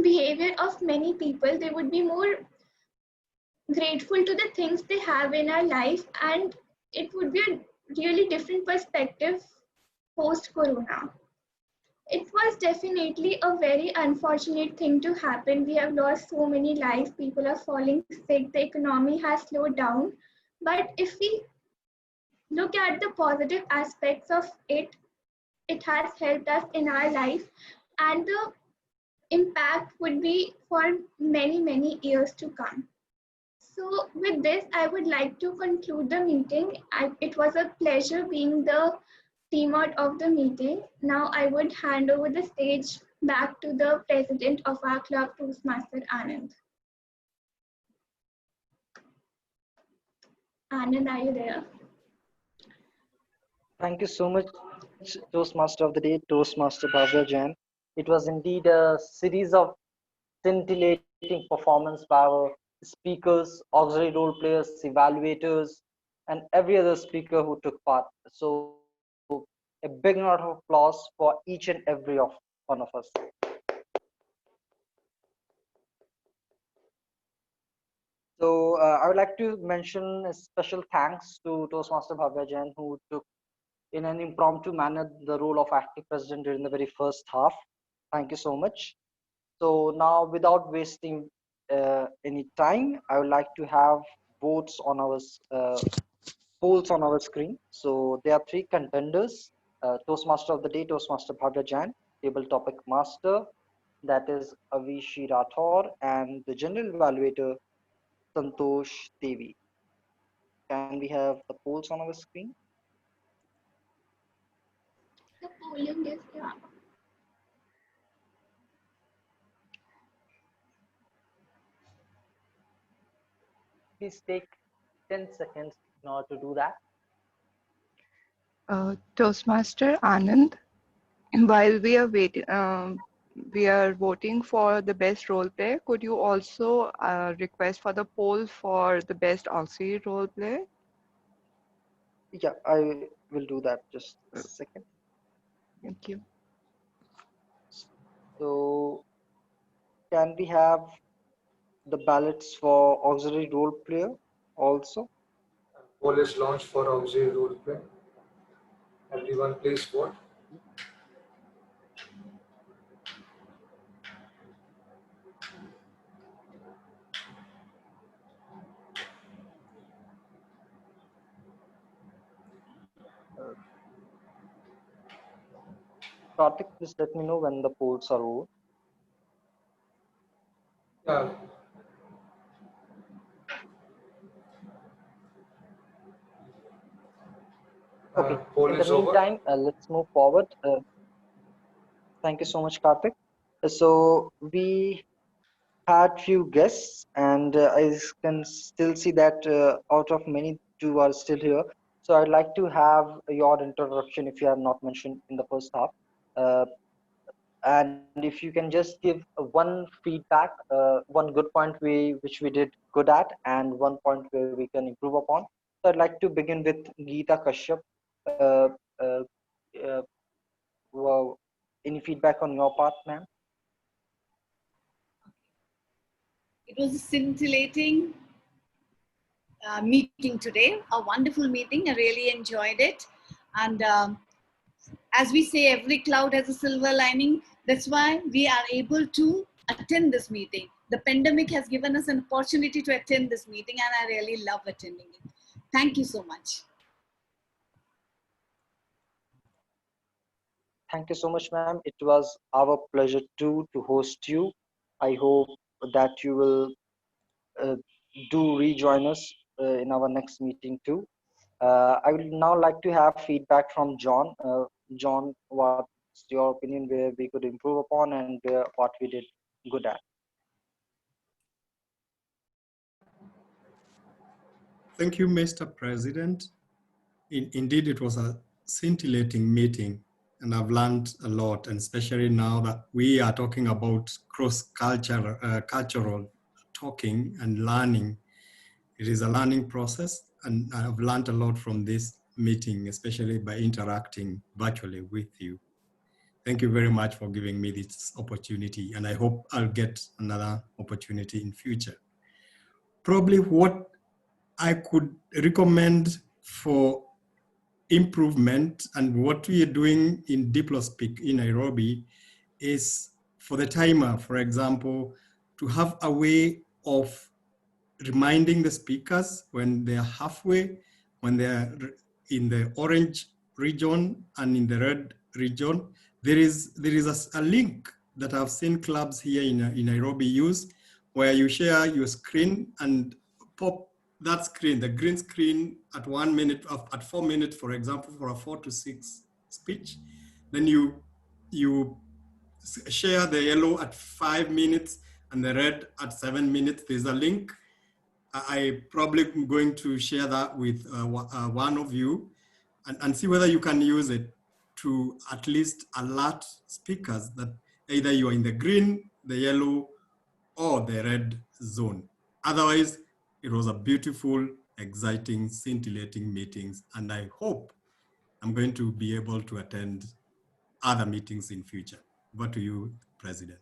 behavior of many people. They would be more grateful to the things they have in our life, and it would be a really different perspective post corona. It was definitely a very unfortunate thing to happen. We have lost so many lives, people are falling sick, the economy has slowed down. But if we look at the positive aspects of it, it has helped us in our life, and the impact would be for many, many years to come. So with this, I would like to conclude the meeting. It was a pleasure being the keynote of the meeting. Now I would hand over the stage back to the president of our club, Toastmaster Anand. Anand, are you there? Thank you so much, Toastmaster of the Day, Toastmaster Bhavya Jain. It was indeed a series of scintillating performance by our speakers, auxiliary role players, evaluators, and every other speaker who took part. So, a big round of applause for each and every of one of us. So, I would like to mention a special thanks to Toastmaster Bhavya Jain, who took in an impromptu manner the role of acting president during the very first half. Thank you so much. So now, without wasting any time, I would like to have votes on our polls on our screen. So there are three contenders: Toastmaster of the Day, Toastmaster Bhavya Jain, Table Topic Master, that is Avishi Rathor, and the General Evaluator, Santosh Devi. Can we have the polls on our screen? The polling is yeah. Please take 10 seconds in order to do that. Toastmaster Anand, while we are waiting, we are voting for the best role play. Could you also request for the poll for the best auxiliary role play? Yeah, I will do that. Just a second. Thank you. So can we have the ballots for auxiliary role player also? Poll is launched for auxiliary role play. Everyone please vote. Karthik, please let me know when the polls are over. Yeah. Okay, Poll in the is over. meantime, let's move forward. Thank you so much, Karthik. So we had few guests, and I can still see that out of many, two are still here. So I'd like to have your introduction if you have not mentioned in the first half. Uh, and if you can just give one feedback, one good point which we did good at, and one point where we can improve upon. So I'd like to begin with Geeta Kashyap. Uh, uh, uh, wow. Any feedback on your part, ma'am? It was a scintillating meeting today, a wonderful meeting. I really enjoyed it. And as we say, every cloud has a silver lining. That's why we are able to attend this meeting. The pandemic has given us an opportunity to attend this meeting, and I really love attending it. Thank you so much. Thank you so much, ma'am. It was our pleasure too to host you. I hope that you will uh, do rejoin us in our next meeting too. I would now like to have feedback from John. John, what's your opinion where we could improve upon and what we did good at? Thank you, Mr. President. Indeed, it was a scintillating meeting, and I've learned a lot, and especially now that we are talking about cultural talking and learning. It is a learning process, and I've learned a lot from this meeting, especially by interacting virtually with you. Thank you very much for giving me this opportunity, and I hope I'll get another opportunity in future. Probably what I could recommend for improvement and what we are doing in DiploSpeak in Nairobi is for the timer, for example, to have a way of reminding the speakers when they're halfway, when they're in the orange region and in the red region. There is a link that I've seen clubs here in Nairobi use, where you share your screen and pop that screen, the green screen at 1 minute, at 4 minutes, for example, for a 4 to 6 speech. Then you share the yellow at 5 minutes and the red at 7 minutes. There's a link. I probably am going to share that with one of you and see whether you can use it to at least alert speakers that either you are in the green, the yellow, or the red zone. Otherwise, it was a beautiful, exciting, scintillating meetings, and I hope I'm going to be able to attend other meetings in future. Over to you, President.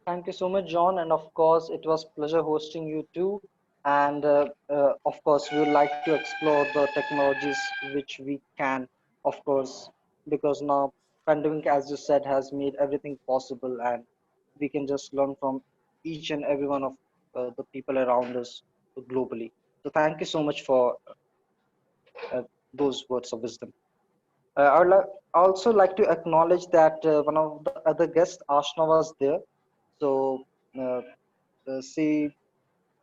Thank you so much, John. And of course, it was pleasure hosting you too. And of course, we would like to explore the technologies which we can, of course, because now pandemic, as you said, has made everything possible, and we can just learn from each and every one of the people around us globally. So thank you so much for those words of wisdom. I would also like to acknowledge that one of the other guests, Ashna, was there. So uh, she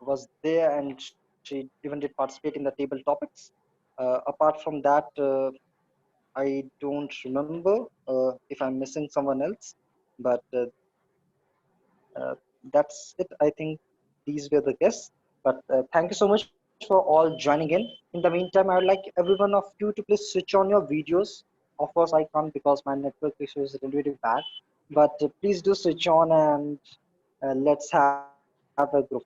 was there and she even did participate in the table topics. Apart from that, I don't remember if I'm missing someone else, but that's it. I think these were the guests. But thank you so much for all joining in. In the meantime, I would like every one of you to please switch on your videos. Of course, I can't because my network issue is really, really bad. But please do switch on and let's have a group.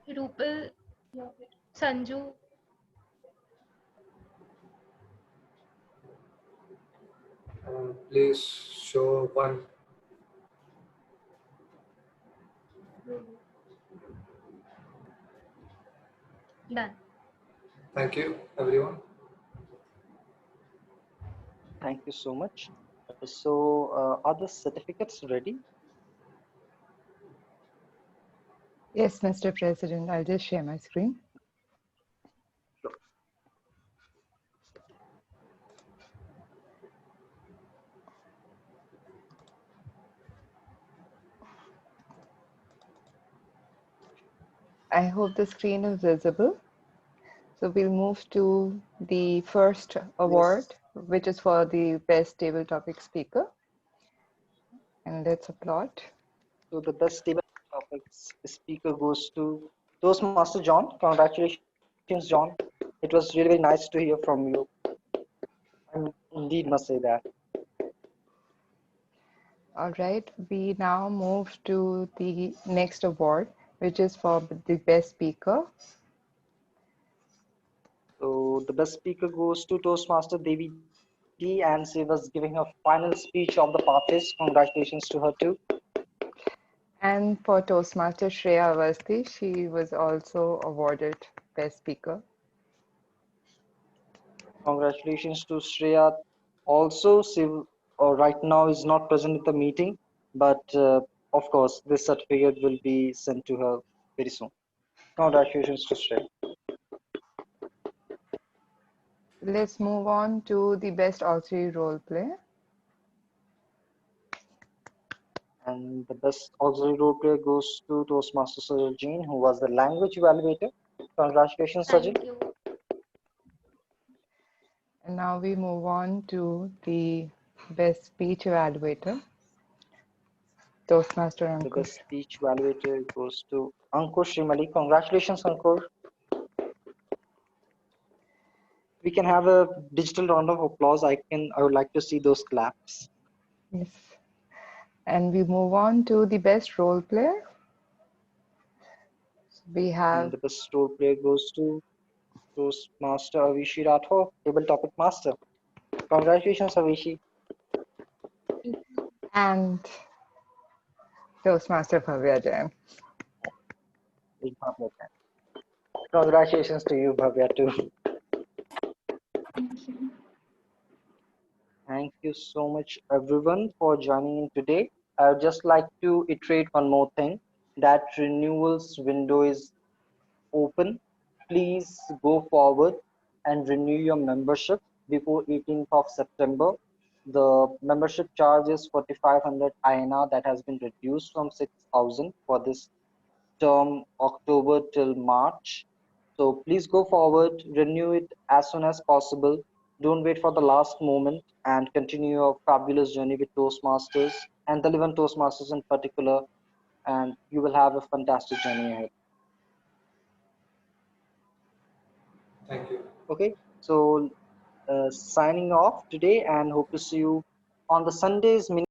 Rupal, Sanju. Please show one. Done. Thank you, everyone. Thank you so much. So, are the certificates ready? Yes, Mr. President, I'll just share my screen. I hope the screen is visible. So we'll move to the first award, which is for the best table topic speaker. And let's applaud. So the best table topics speaker goes to Toastmaster John. Congratulations, John. It was really very nice to hear from you. I indeed must say that. All right, we now move to the next award, which is for the best speaker. So the best speaker goes to Toastmaster Devi G, and she was giving her final speech of the parties. Congratulations to her too. And for Toastmaster Shreya Avasthi, she was also awarded best speaker. Congratulations to Shreya. Also, she right now is not present at the meeting, but of course, this certificate will be sent to her very soon. Congratulations to Shreya. Let's move on to the best auxiliary role play. And the best auxiliary role player goes to Toastmaster Sajin, who was the language evaluator. Congratulations, Sajin. Thank you. And now we move on to the best speech evaluator, Toastmaster The Ankur. best speech evaluator goes to Ankur Shrimali. Congratulations, Ankur. We can have a digital round of applause. I would like to see those claps. Yes. And we move on to the best role player. We have And the best role player goes to Toastmaster Avishi Rathore, table topic master. Congratulations, Avishi. and Toastmaster Bhavya Jain. Congratulations to you, Bhavya, too. Thank you. Thank you so much, everyone, for joining in today. I would just like to iterate one more thing, that renewals window is open. Please go forward and renew your membership before 18th of September. The membership charge is 4,500 INR, that has been reduced from 6,000 for this term, October till March. So please go forward, renew it as soon as possible. Don't wait for the last moment, and continue your fabulous journey with Toastmasters and the Living Toastmasters in particular, and you will have a fantastic journey ahead. Thank you. Okay, so signing off today, and hope to see you on the Sunday's mini